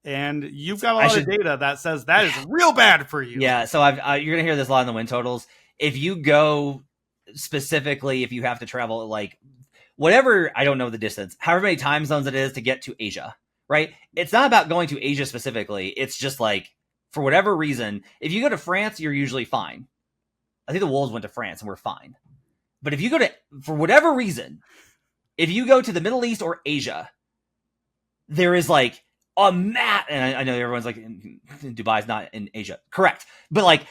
And you've got a lot of data that says that is real bad for you. Yeah, so you're going to hear this a lot in the win totals. If you go specifically, if you have to travel, like whatever, I don't know the distance, however many time zones it is to get to Asia, right? It's not about going to Asia specifically. It's just like, for whatever reason, if you go to France, you're usually fine. I think the Wolves went to France and we're fine. But if you go to, for whatever reason, if you go to the Middle East or Asia, there is like a map, and I know everyone's like, Dubai's not in Asia. Correct. But like,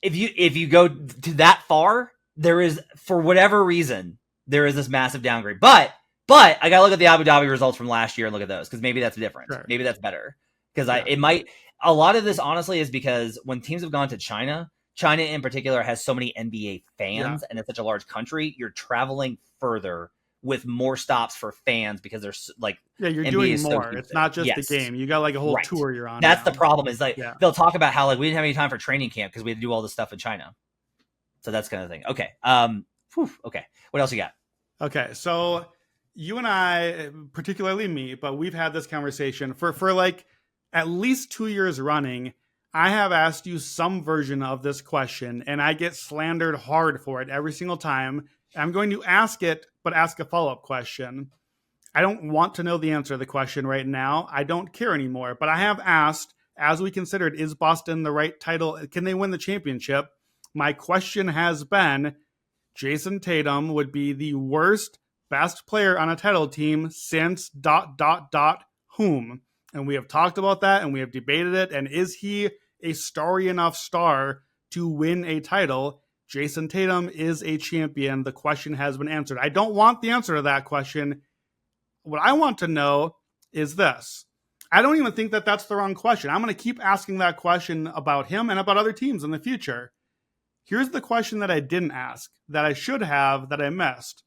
if you go to that far, there is, for whatever reason, there is this massive downgrade. But I gotta look at the Abu Dhabi results from last year and look at those, because maybe that's different. Sure. Maybe that's better. Because a lot of this honestly is because when teams have gone to China China in particular has so many NBA fans, Yeah. and it's such a large country. You're traveling further with more stops for fans because there's like you're NBA doing is so more. huge It's there. not just the Yes, game. You got like a whole right. tour you're on. That's now. the problem. Is like Yeah. they'll talk about how like we didn't have any time for training camp because we had to do all this stuff in China. So that's kind of thing. Okay. Okay. What else you got? Okay. So you and I, particularly me, but we've had this conversation for like at least 2 years running. I have asked you some version of this question, and I get slandered hard for it every single time. I'm going to ask it, but ask a follow-up question. I don't want to know the answer to the question right now. I don't care anymore. But I have asked, as we considered, is Boston the right title? Can they win the championship? My question has been, Jason Tatum would be the worst, best player on a title team since ... whom? And we have talked about that and we have debated it. And is he a starry enough star to win a title? Jason Tatum is a champion. The question has been answered. I don't want the answer to that question. What I want to know is this. I don't even think that that's the wrong question. I'm going to keep asking that question about him and about other teams in the future. Here's the question that I didn't ask, that I should have, that I missed.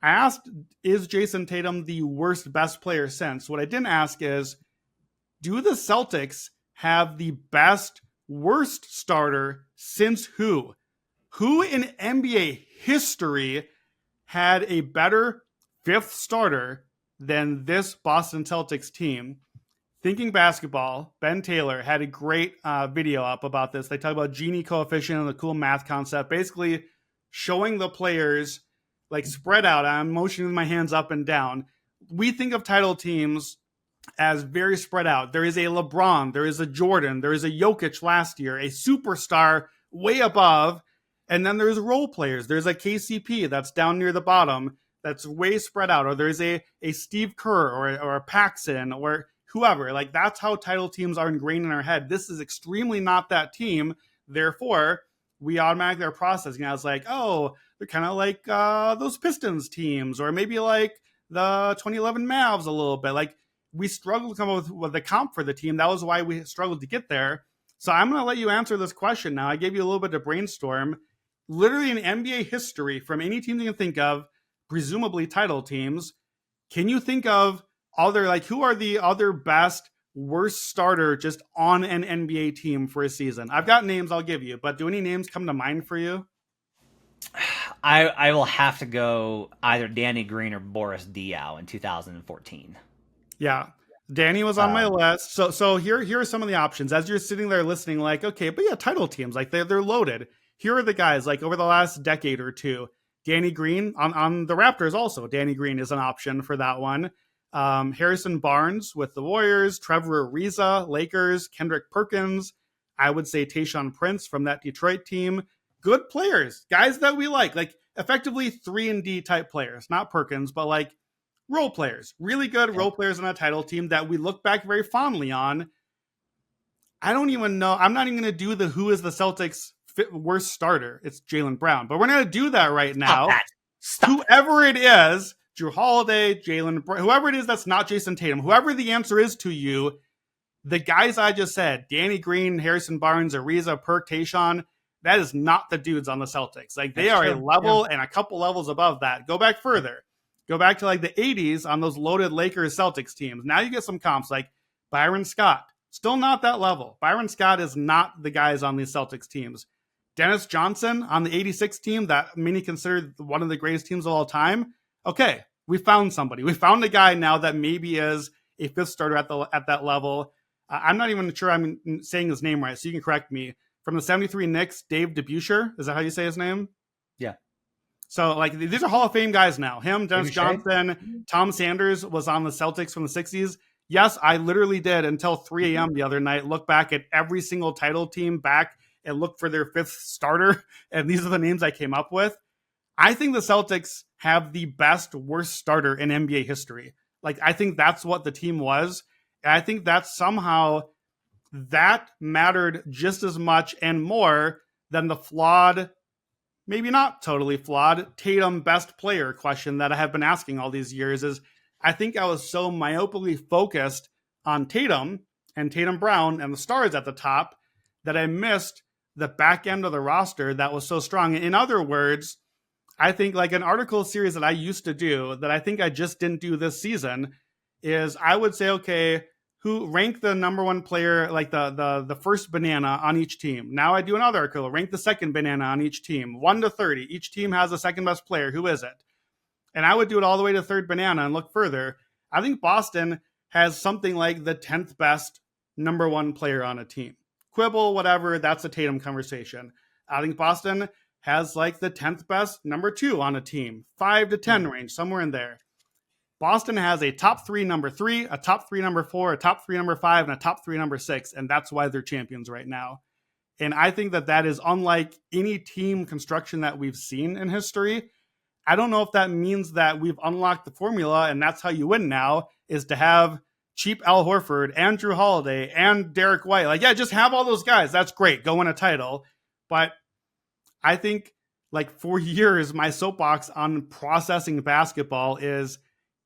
I asked, is Jason Tatum the worst, best player since? What I didn't ask is, do the Celtics have the best, worst starter since who? Who in NBA history had a better fifth starter than this Boston Celtics team? Thinking Basketball, Ben Taylor had a great video up about this. They talk about Gini coefficient and the cool math concept, basically showing the players like spread out. I'm motioning my hands up and down. We think of title teams as very spread out. There is a LeBron, there is a Jordan, there is a Jokic last year, a superstar way above, and then there's role players. There's a KCP that's down near the bottom that's way spread out, or there's a Steve Kerr or a Paxson or whoever. Like, that's how title teams are ingrained in our head. This is extremely not that team. Therefore, we automatically are processing as like, oh, they're kind of like those Pistons teams, or maybe like the 2011 Mavs a little bit. Like, we struggled to come up with a comp for the team. That was why we struggled to get there. So I'm going to let you answer this question now. I gave you a little bit to brainstorm. Literally in NBA history, from any team you can think of, presumably title teams, can you think of other, like, who are the other best, worst starter just on an NBA team for a season? I've got names I'll give you, but do any names come to mind for you? I will have to go either Danny Green or Boris Diaw in 2014. Yeah. Danny was on my list. So here are some of the options. As you're sitting there listening, like, okay, but yeah, title teams, like they're loaded. Here are the guys, like over the last decade or two. Danny Green on the Raptors also. Danny Green is an option for that one. Harrison Barnes with the Warriors, Trevor Ariza, Lakers, Kendrick Perkins. I would say Tayshaun Prince from that Detroit team. Good players, guys that we like effectively 3-and-D type players, not Perkins, but like role players, really good role players on a title team that we look back very fondly on. I don't even know. I'm not even going to do the who is the Celtics worst starter. It's Jaylen Brown, but we're not going to do that right now. Stop whoever it is, Drew Holiday, Jaylen Brown, whoever it is that's not Jason Tatum, whoever the answer is to you, the guys I just said, Danny Green, Harrison Barnes, Ariza, Perk, Tayshaun, that is not the dudes on the Celtics. Like, they are a level and a couple levels above that. Go back further. Go back to like the 80s on those loaded Lakers Celtics teams. Now you get some comps like Byron Scott. Still not that level. Byron Scott is not the guys on these Celtics teams. Dennis Johnson on the 86 team that many consider one of the greatest teams of all time. Okay, we found somebody. We found a guy now that maybe is a fifth starter at that level. I'm not even sure I'm saying his name right, so you can correct me. From the 73 Knicks, Dave DeBusschere. Is that how you say his name? Yeah. So, like, these are Hall of Fame guys now. Him, Dennis Johnson, Tom Sanders was on the Celtics from the 60s. Yes, I literally did until 3 a.m. the other night look back at every single title team back and look for their fifth starter. And these are the names I came up with. I think the Celtics have the best, worst starter in NBA history. Like, I think that's what the team was. And I think that somehow that mattered just as much and more than the flawed, maybe not totally flawed, Tatum best player question that I have been asking all these years. Is I think I was so myopically focused on Tatum and Tatum Brown and the stars at the top that I missed the back end of the roster that was so strong. In other words, I think like an article series that I used to do that I think I just didn't do this season is I would say, okay, who rank the number one player, like the first banana on each team. Now I do another article, rank the second banana on each team, 1 to 30. Each team has a second best player. Who is it? And I would do it all the way to third banana and look further. I think Boston has something like the 10th best number one player on a team. Quibble, whatever, that's a Tatum conversation. I think Boston has like the 10th best number two on a team, 5 to 10 range, somewhere in there. Boston has a top 3 number 3, a top 3 number 4, a top 3 number 5, and a top 3 number 6, and that's why they're champions right now. And I think that is unlike any team construction that we've seen in history. I don't know if that means that we've unlocked the formula and that's how you win now, is to have cheap Al Horford and Drew Holiday and Derek White. Like, yeah, just have all those guys. That's great. Go win a title. But I think, like, for years, my soapbox on processing basketball is,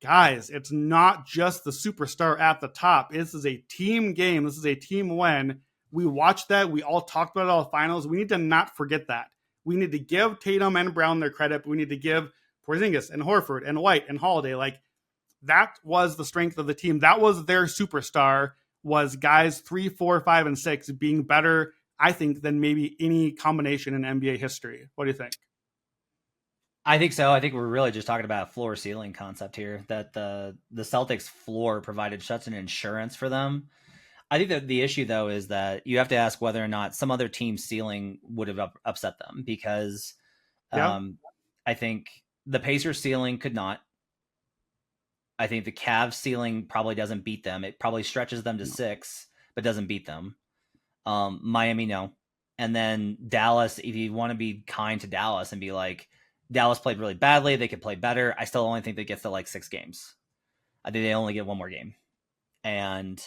guys, it's not just the superstar at the top. This is a team game. This is a team win. We watched that. We all talked about it all the finals. We need to not forget that. We need to give Tatum and Brown their credit, but we need to give Porzingis and Horford and White and Holiday. Like, that was the strength of the team. That was their superstar, was guys 3, 4, 5, and 6 being better, I think, than maybe any combination in NBA history. What do you think? I think so. I think we're really just talking about a floor ceiling concept here, that the Celtics floor provided such an insurance for them. I think that the issue, though, is that you have to ask whether or not some other team's ceiling would have upset them, because I think the Pacers ceiling could not. I think the Cavs ceiling probably doesn't beat them. It probably stretches them to 6, but doesn't beat them. Miami, no. And then Dallas, if you want to be kind to Dallas and be like, Dallas played really badly, they could play better, I still only think they get to like 6 games. I think they only get one more game. And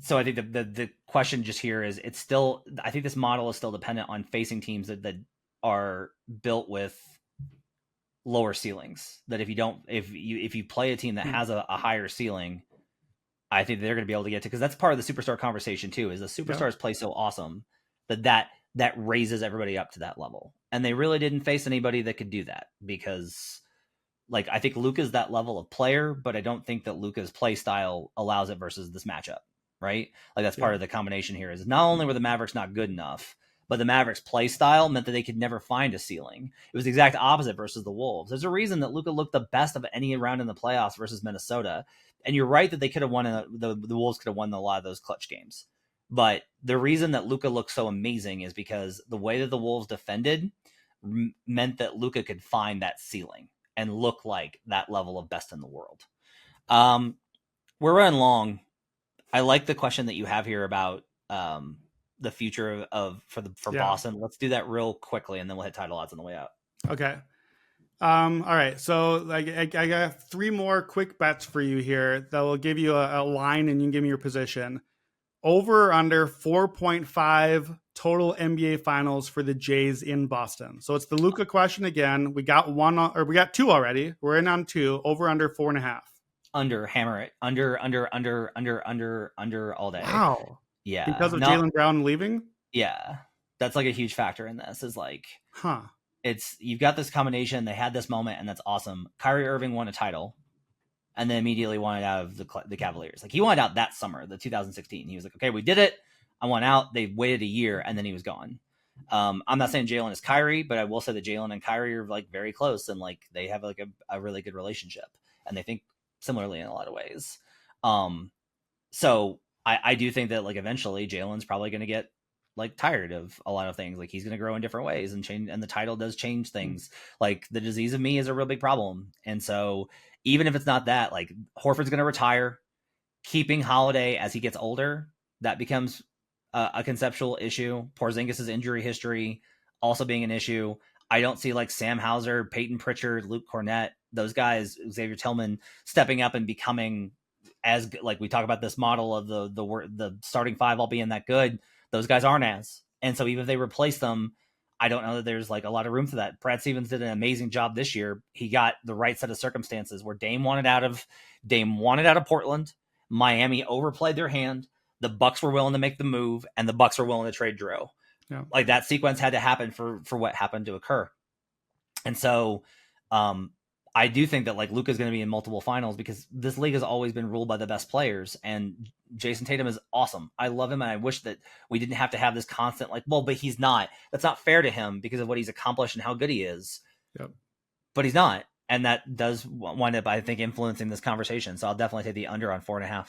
so I think the question just here is, it's still, I think this model is still dependent on facing teams that are built with lower ceilings. That if you play a team that has a higher ceiling, I think they're going to be able to get to, because that's part of the superstar conversation too, is the superstars play so awesome that raises everybody up to that level. And they really didn't face anybody that could do that, because like, I think Luka's that level of player, but I don't think that Luka's play style allows it versus this matchup. Right? Like, that's part of the combination here, is not only were the Mavericks not good enough, but the Mavericks play style meant that they could never find a ceiling. It was the exact opposite versus the Wolves. There's a reason that Luka looked the best of any round in the playoffs versus Minnesota. And you're right that they could have won, the Wolves could have won a lot of those clutch games. But the reason that Luka looked so amazing is because the way that the Wolves defended meant that Luka could find that ceiling and look like that level of best in the world. We're running long. I like the question that you have here about the future for Boston. Let's do that real quickly, and then we'll hit title odds on the way out. Okay. All right. So I got 3 more quick bets for you here that will give you a line, and you can give me your position. Over or under 4.5 total NBA finals for the Jays in Boston. So it's the Luka question again. We got 2 already. We're in on 2. Over under 4.5. Under, hammer it. Under all day. Wow. Yeah. Because of Jaylen Brown leaving? Yeah. That's like a huge factor in this, is like, it's, you've got this combination. They had this moment, and that's awesome. Kyrie Irving won a title and then immediately wanted out of the Cavaliers. Like, he wanted out that summer, the 2016. He was like, okay, we did it. I want out. They waited a year, and then he was gone. I'm not saying Jaylen is Kyrie, but I will say that Jaylen and Kyrie are like very close, and like they have like a really good relationship, and they think similarly in a lot of ways. So I do think that like eventually Jaylen's probably going to get like tired of a lot of things. Like, he's going to grow in different ways and change, and the title does change things. Like, the disease of me is a real big problem. And so even if it's not that, like, Horford's going to retire, keeping Holiday as he gets older, that becomes a conceptual issue. Porzingis' injury history also being an issue. I don't see like Sam Hauser, Peyton Pritchard, Luke Cornett, those guys, Xavier Tillman, stepping up and becoming as, like, we talk about this model of the starting 5 all being that good. Those guys aren't as. And so even if they replace them, I don't know that there's like a lot of room for that. Brad Stevens did an amazing job this year. He got the right set of circumstances where Dame wanted out of Portland. Miami overplayed their hand. the Bucks were willing to make the move, and the Bucks were willing to trade Drew. Yeah. Like that sequence had to happen for what happened to occur. And so I do think that like Luka is going to be in multiple finals because this league has always been ruled by the best players, and Jason Tatum is awesome. I love him, and I wish that we didn't have to have this constant like, well, but he's not. That's not fair to him because of what he's accomplished and how good he is. Yep. But he's not, and that does wind up, I think, influencing this conversation. So I'll definitely take the under on 4.5.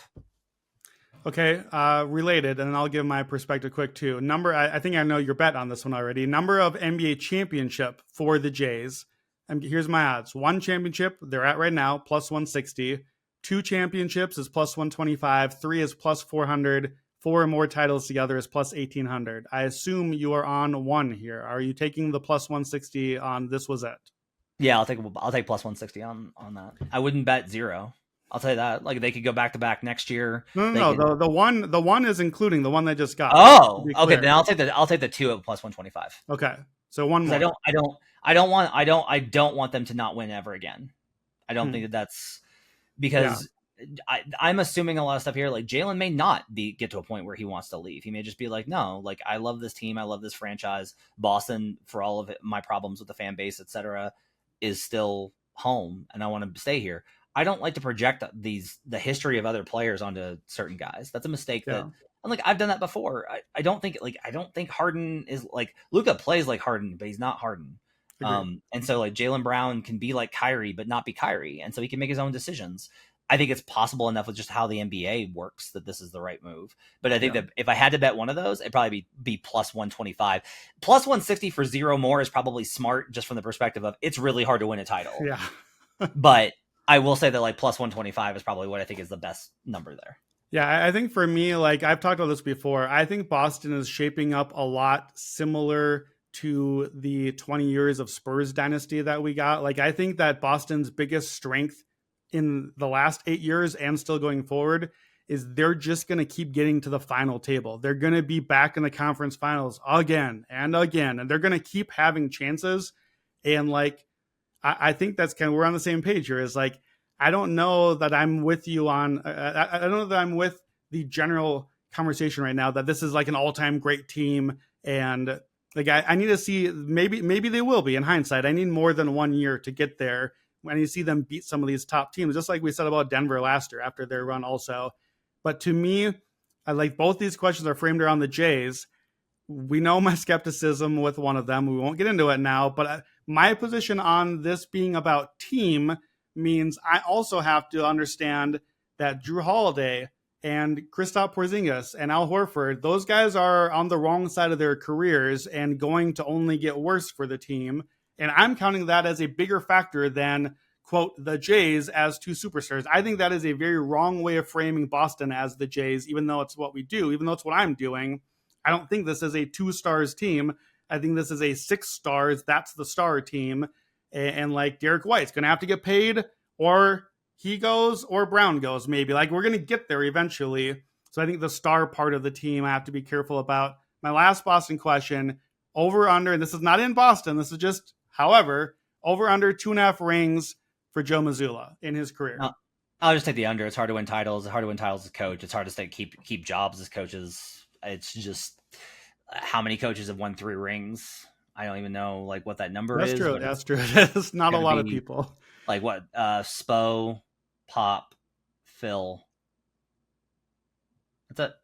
Okay, related, and I'll give my perspective quick too. I think I know your bet on this one already. Number of NBA championship for the Jays. And here's my odds. 1 championship, they're at right now, plus 160. 2 championships is plus 125. 3 is plus 400. 4 or more titles together is plus 1,800. I assume you are on 1 here. Are you taking the plus 160 on this was it? Yeah, I'll take plus 160 on that. I wouldn't bet 0. I'll tell you that. Like they could go back to back next year. No. The one is including the one they just got. Oh, okay. Then I'll take the 2 at plus 125. Okay, so one more. I don't want them to not win ever again. I don't think that's because I'm assuming a lot of stuff here. Like Jalen may not get to a point where he wants to leave. He may just be like, no, like I love this team. I love this franchise. Boston, for all of it, my problems with the fan base, etc., is still home, and I want to stay here. I don't like to project the history of other players onto certain guys. That's a mistake that and like I've done that before. I don't think Harden is like Luka plays like Harden, but he's not Harden. And so like Jaylen Brown can be like Kyrie, but not be Kyrie. And so he can make his own decisions. I think it's possible enough with just how the NBA works that this is the right move. But I think that if I had to bet one of those, it'd probably be plus 125. Plus 160 for 0 more is probably smart just from the perspective of it's really hard to win a title. Yeah. But I will say that like plus 125 is probably what I think is the best number there. Yeah, I think for me, like I've talked about this before, I think Boston is shaping up a lot similar to the 20 years of Spurs dynasty that we got. Like I think that Boston's biggest strength in the last 8 years and still going forward is they're just going to keep getting to the final table. They're going to be back in the conference finals again and again, and they're going to keep having chances. And like, I think that's kind of, we're on the same page here is like, I don't know that I'm with you on, I don't know that I'm with the general conversation right now that this is like an all-time great team. And like, I need to see, maybe they will be in hindsight. I need more than 1 year to get there. I need to see them beat some of these top teams, just like we said about Denver last year after their run also. But to me, I like both these questions are framed around the Jays. We know my skepticism with one of them. We won't get into it now, but my position on this being about team means I also have to understand that Drew Holiday and Kristaps Porzingis and Al Horford, those guys are on the wrong side of their careers and going to only get worse for the team. And I'm counting that as a bigger factor than, quote, the Jays as 2 superstars. I think that is a very wrong way of framing Boston as the Jays, even though it's what we do, even though it's what I'm doing. I don't think this is a 2 stars team. I think this is a 6 stars. That's the star team. And like Derek White's going to have to get paid, or he goes, or Brown goes, maybe. Like we're going to get there eventually. So I think the star part of the team I have to be careful about. My last Boston question, over under, and this is not in Boston. This is just, however, over under 2.5 rings for Joe Mazzulla in his career. I'll just take the under. It's hard to win titles. It's hard to win titles as coach. It's hard to keep jobs as coaches. It's just how many coaches have won 3 rings. I don't even know like what that number is. That's true. It's not a lot of people. Like what? Spo, Pop, Phil. That's it.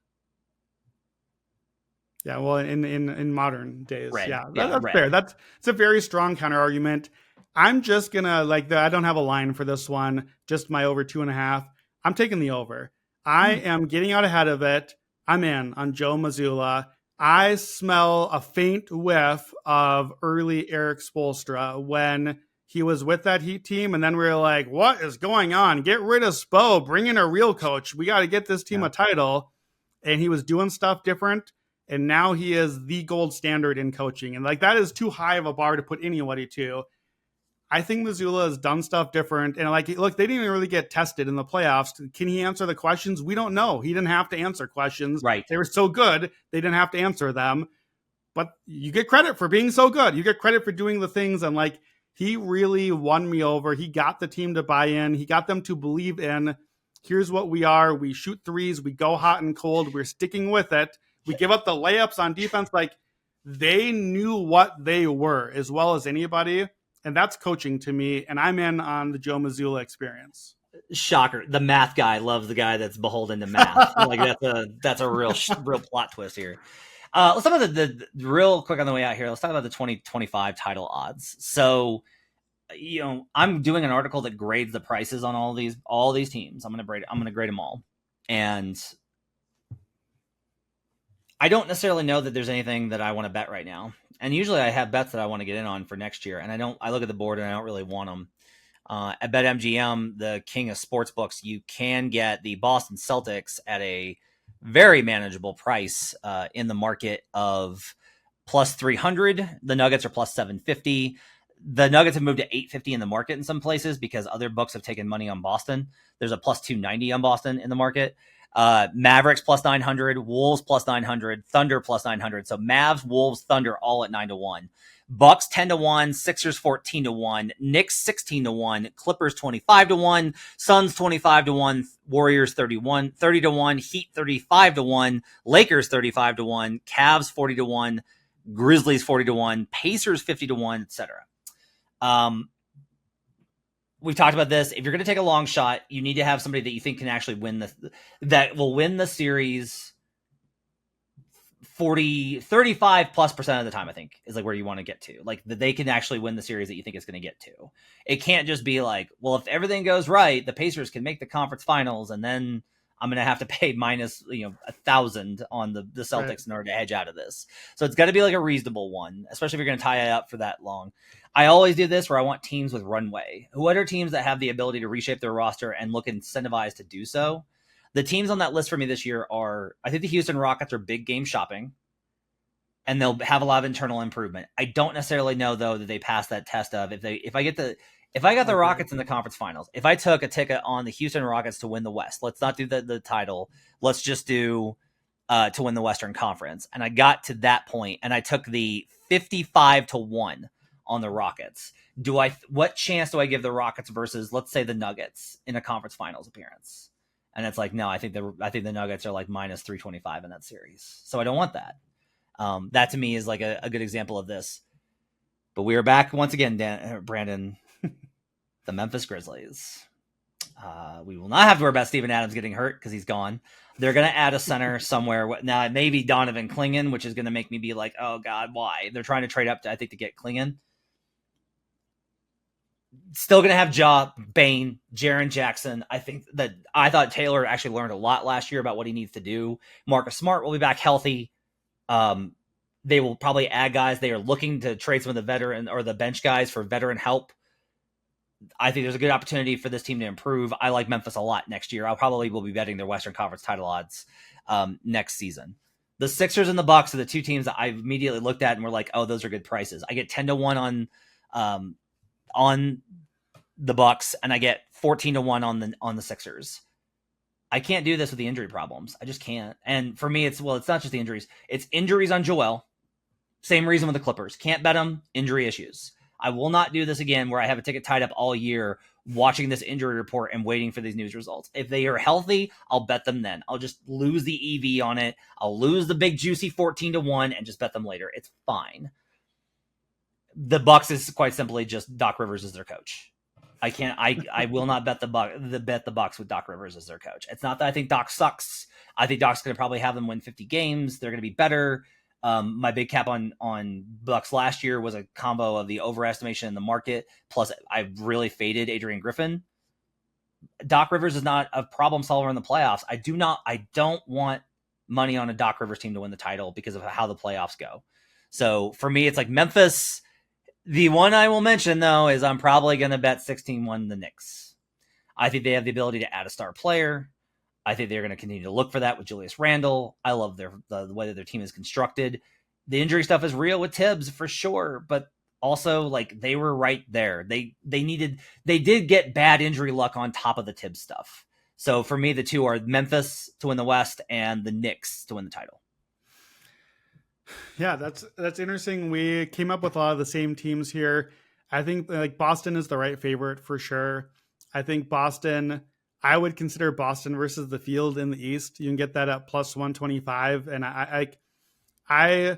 Yeah, well, in modern days, Red. That's Red. fair. It's a very strong counter argument. I'm just gonna I don't have a line for this one. Just my over 2.5. I'm taking the over. I am getting out ahead of it. I'm in on Joe Mazzulla. I smell a faint whiff of early Eric Spoelstra when he was with that Heat team, and then we were like, "What is going on? Get rid of Spo. Bring in a real coach. We got to get this team a title." And he was doing stuff different. And now he is the gold standard in coaching. And like that is too high of a bar to put anybody to. I think Mazzulla has done stuff different. And like, look, they didn't even really get tested in the playoffs. Can he answer the questions? We don't know. He didn't have to answer questions. Right. They were so good, they didn't have to answer them. But you get credit for being so good. You get credit for doing the things. And like, he really won me over. He got the team to buy in. He got them to believe in here's what we are. We shoot threes. We go hot and cold. We're sticking with it. We give up the layups on defense. Like, they knew what they were as well as anybody. And that's coaching to me. And I'm in on the Joe Mazzulla experience. Shocker. The math guy loves the guy that's beholden to math. Like, that's a real plot twist here. Let's talk about the real quick on the way out here. Let's talk about the 2025 title odds. So, I'm doing an article that grades the prices on all these teams. I'm going to grade them all. And I don't necessarily know that there's anything that I want to bet right now. And usually I have bets that I want to get in on for next year. And I look at the board and I don't really want them. At BetMGM, the king of sports books, you can get the Boston Celtics at a very manageable price in the market of plus 300. The Nuggets are plus 750. The Nuggets have moved to 850 in the market in some places because other books have taken money on Boston. There's a plus 290 on Boston in the market. Mavericks plus 900, Wolves plus 900, Thunder plus 900. So Mavs, Wolves, Thunder all at 9-1. Bucks 10-1, Sixers 14-1, Knicks 16-1, Clippers 25-1, Suns 25-1, Warriors 30-1, Heat 35-1, Lakers 35-1, Cavs 40-1, Grizzlies 40-1, Pacers 50-1, etc. We've talked about this. If you're going to take a long shot, you need to have somebody that you think can actually that will win the series 35 plus percent of the time, I think, is like where you want to get to. Like, that they can actually win the series that you think it's going to get to. It can't just be like, well, if everything goes right, the Pacers can make the conference finals, and then I'm going to have to pay minus 1,000 on the Celtics right, in order to hedge out of this. So it's got to be like a reasonable one, especially if you're going to tie it up for that long. I always do this where I want teams with runway. What are teams that have the ability to reshape their roster and look incentivized to do so? The teams on that list for me this year are, I think the Houston Rockets are big game shopping, and they'll have a lot of internal improvement. I don't necessarily know, though, that they pass that test of if I got the Rockets in the conference finals, if I took a ticket on the Houston Rockets to win the West, let's not do the title. Let's just do to win the Western Conference. And I got to that point and I took the 55-1 on the Rockets. What chance do I give the Rockets versus, let's say, the Nuggets in a conference finals appearance? And it's like, no, I think the Nuggets are like minus 325 in that series. So I don't want that. That to me is like a good example of this. But we are back once again, Brandon. The Memphis Grizzlies. We will not have to worry about Steven Adams getting hurt because he's gone. They're going to add a center somewhere. Now, maybe Donovan Clingan, which is going to make me be like, oh, God, why? They're trying to trade up, to get Clingan. Still going to have Ja, Bane, Jaren Jackson. I thought Taylor actually learned a lot last year about what he needs to do. Marcus Smart will be back healthy. They will probably add guys. They are looking to trade some of the veteran or the bench guys for veteran help. I think there's a good opportunity for this team to improve. I like Memphis a lot next year. I probably will be betting their Western Conference title odds next season. The Sixers and the Bucks are the two teams that I immediately looked at and were like, oh, those are good prices. I get 10-1 on the Bucks, and I get 14-1 on the Sixers. I can't do this with the injury problems. I just can't. And for me, it's not just the injuries. It's injuries on Joel. Same reason with the Clippers. Can't bet them. Injury issues. I will not do this again where I have a ticket tied up all year watching this injury report and waiting for these news results. If they are healthy, I'll bet them then. I'll just lose the EV on it. I'll lose the big juicy 14-1 and just bet them later. It's fine. The Bucks is quite simply just Doc Rivers as their coach. I will not bet the Bucks with Doc Rivers as their coach. It's not that I think Doc sucks. I think Doc's going to probably have them win 50 games. They're going to be better. My big cap on Bucks last year was a combo of the overestimation in the market, plus I really faded Adrian Griffin. Doc Rivers is not a problem solver in the playoffs. I don't want money on a Doc Rivers team to win the title because of how the playoffs go. So for me, it's like Memphis. The one I will mention, though, is I'm probably going to bet 16-1 the Knicks. I think they have the ability to add a star player. I think they're going to continue to look for that with Julius Randle. I love the way that their team is constructed. The injury stuff is real with Tibbs for sure, but also like they were right there. They did get bad injury luck on top of the Tibbs stuff. So for me, the two are Memphis to win the West and the Knicks to win the title. Yeah, that's interesting. We came up with a lot of the same teams here. I think like Boston is the right favorite for sure. I think Boston, I would consider Boston versus the field in the East. You can get that at plus 125. And I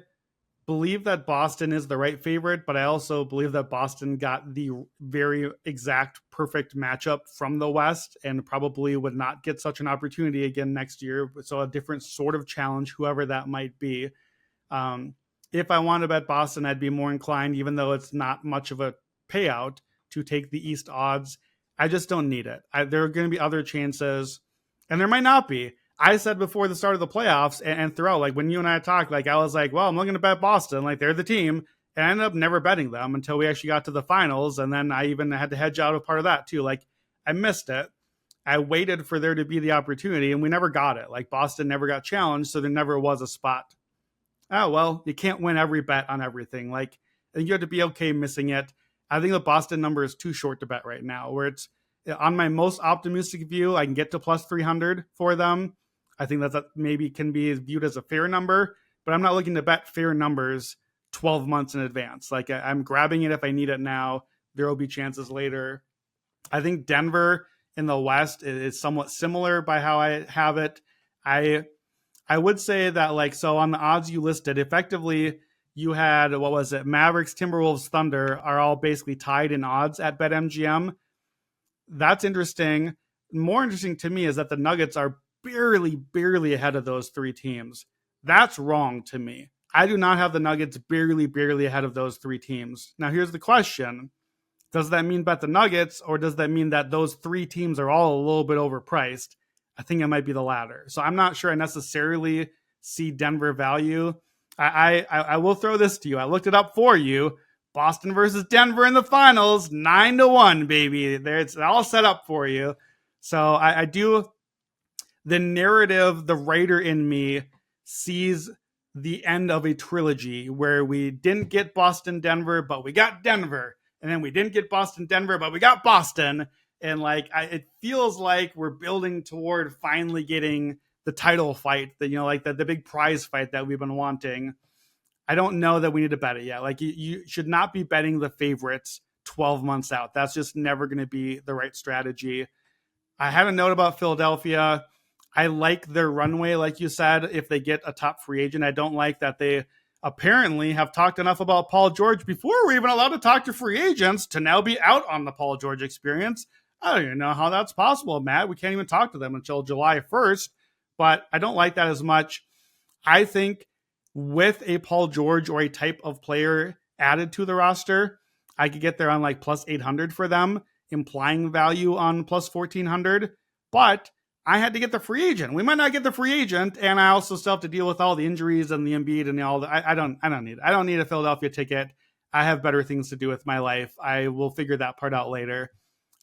believe that Boston is the right favorite, but I also believe that Boston got the very exact perfect matchup from the West and probably would not get such an opportunity again next year. So a different sort of challenge, whoever that might be. If I want to bet Boston, I'd be more inclined, even though it's not much of a payout, to take the East odds. I just don't need it. There are going to be other chances, and there might not be. I said before the start of the playoffs and throughout, like when you and I talked, like I was like, well, I'm looking to bet Boston, like they're the team. And I ended up never betting them until we actually got to the finals. And then I even had to hedge out a part of that too. Like I missed it. I waited for there to be the opportunity and we never got it. Like Boston never got challenged. So there never was a spot. Oh, well, you can't win every bet on everything. Like I think you have to be okay missing it. I think the Boston number is too short to bet right now, where it's on my most optimistic view, I can get to plus 300 for them. I think that maybe can be viewed as a fair number, but I'm not looking to bet fair numbers 12 months in advance. Like I'm grabbing it if I need it now. There will be chances later. I think Denver in the West is somewhat similar by how I have it. I would say that like, so on the odds you listed, effectively you had, what was it? Mavericks, Timberwolves, Thunder are all basically tied in odds at BetMGM. That's interesting. More interesting to me is that the Nuggets are barely ahead of those three teams. That's wrong to me. I do not have the Nuggets barely ahead of those three teams. Now, here's the question. Does that mean bet the Nuggets, or does that mean that those three teams are all a little bit overpriced? I think it might be the latter. So I'm not sure I necessarily see Denver value. I will throw this to you. I looked it up for you. Boston versus Denver in the finals, 9-1, baby. It's all set up for you. So I do. The narrative, the writer in me sees the end of a trilogy where we didn't get Boston, Denver, but we got Denver. And then we didn't get Boston, Denver, but we got Boston. And like, it feels like we're building toward finally getting the title fight, that, you know, like the big prize fight that we've been wanting. I don't know that we need to bet it yet. Like you should not be betting the favorites 12 months out. That's just never going to be the right strategy. I had a note about Philadelphia. I like their runway, like you said, if they get a top free agent. I don't like that they apparently have talked enough about Paul George before we're even allowed to talk to free agents to now be out on the Paul George experience. I don't even know how that's possible, Matt. We can't even talk to them until July 1st, but I don't like that as much. I think with a Paul George or a type of player added to the roster, I could get there on like plus 800 for them, implying value on plus 1400, but I had to get the free agent. We might not get the free agent, and I also still have to deal with all the injuries and the Embiid and all the. I don't need a Philadelphia ticket. I have better things to do with my life. I will figure that part out later.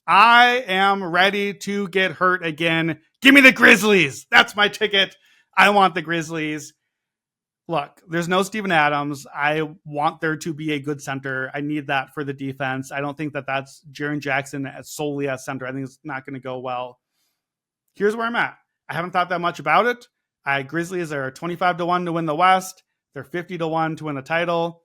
I am ready to get hurt again. Give me the Grizzlies. That's my ticket. I want the Grizzlies. Look, there's no Steven Adams. I want there to be a good center. I need that for the defense. I don't think that that's Jaren Jackson solely as center. I think it's not going to go well. Here's where I'm at. I haven't thought that much about it. Grizzlies are 25-1 to win the West. They're 50-1 to win the title.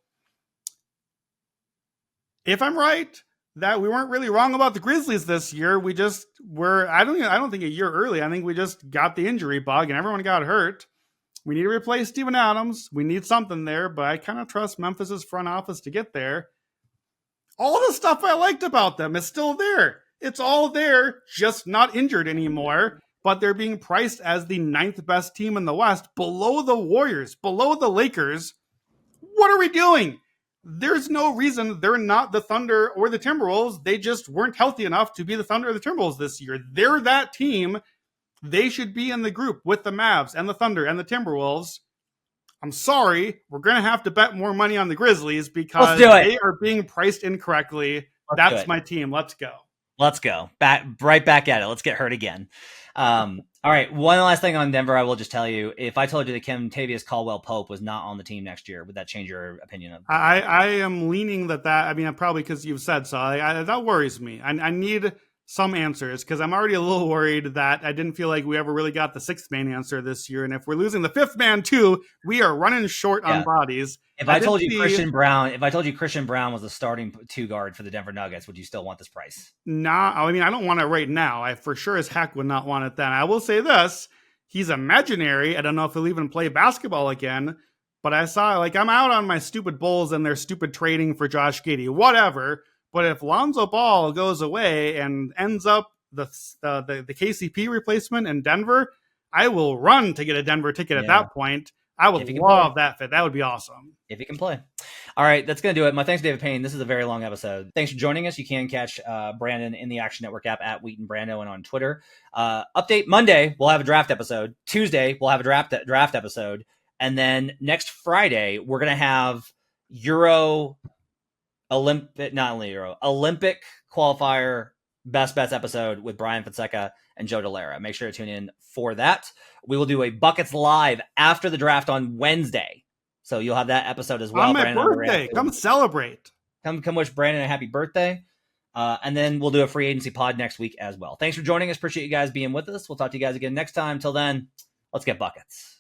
If I'm right that we weren't really wrong about the Grizzlies this year, we just were, I don't think a year early. I think we just got the injury bug and everyone got hurt. We need to replace Steven Adams. We need something there, but I kind of trust Memphis's front office to get there. All the stuff I liked about them is still there. It's all there, just not injured anymore, but they're being priced as the 9th best team in the West, below the Warriors, below the Lakers. What are we doing? There's no reason they're not the Thunder or the Timberwolves. They just weren't healthy enough to be the Thunder or the Timberwolves this year. They're that team. They should be in the group with the Mavs and the Thunder and the Timberwolves. I'm sorry, we're going to have to bet more money on the Grizzlies because they are being priced incorrectly. That's my team. Let's go. Let's go. Right back at it. Let's get hurt again. All right. One last thing on Denver. I will just tell you, if I told you that Kentavious Caldwell-Pope was not on the team next year, would that change your opinion of? I am leaning that. I mean, probably because you've said so. That worries me. I need some answers, because I'm already a little worried that I didn't feel like we ever really got the sixth man answer this year. And if we're losing the fifth man too, we are running short on bodies. If I told you Christian Brown was the starting 2 guard for the Denver Nuggets, would you still want this price? Nah, I mean, I don't want it right now. I for sure as heck would not want it then. I will say this. He's imaginary. I don't know if he'll even play basketball again. But I saw, like, I'm out on my stupid Bulls and their stupid trading for Josh Giddey. Whatever. But if Lonzo Ball goes away and ends up the KCP replacement in Denver, I will run to get a Denver ticket at that point. I would love that fit. That would be awesome. If he can play. All right, that's going to do it. My thanks to David Payne. This is a very long episode. Thanks for joining us. You can catch Brandon in the Action Network app at Wheaton Brando and on Twitter. Update Monday, we'll have a draft episode. Tuesday, we'll have a draft episode. And then next Friday, we're going to have Olympic qualifier best bets episode with Brian Fonseca and Joe Delera. Make sure to tune in for that. We will do a Buckets Live after the draft on Wednesday. So you'll have that episode as well. On my birthday. Come celebrate. Come wish Brandon a happy birthday. And then we'll do a free agency pod next week as well. Thanks for joining us. Appreciate you guys being with us. We'll talk to you guys again next time. Till then, let's get buckets.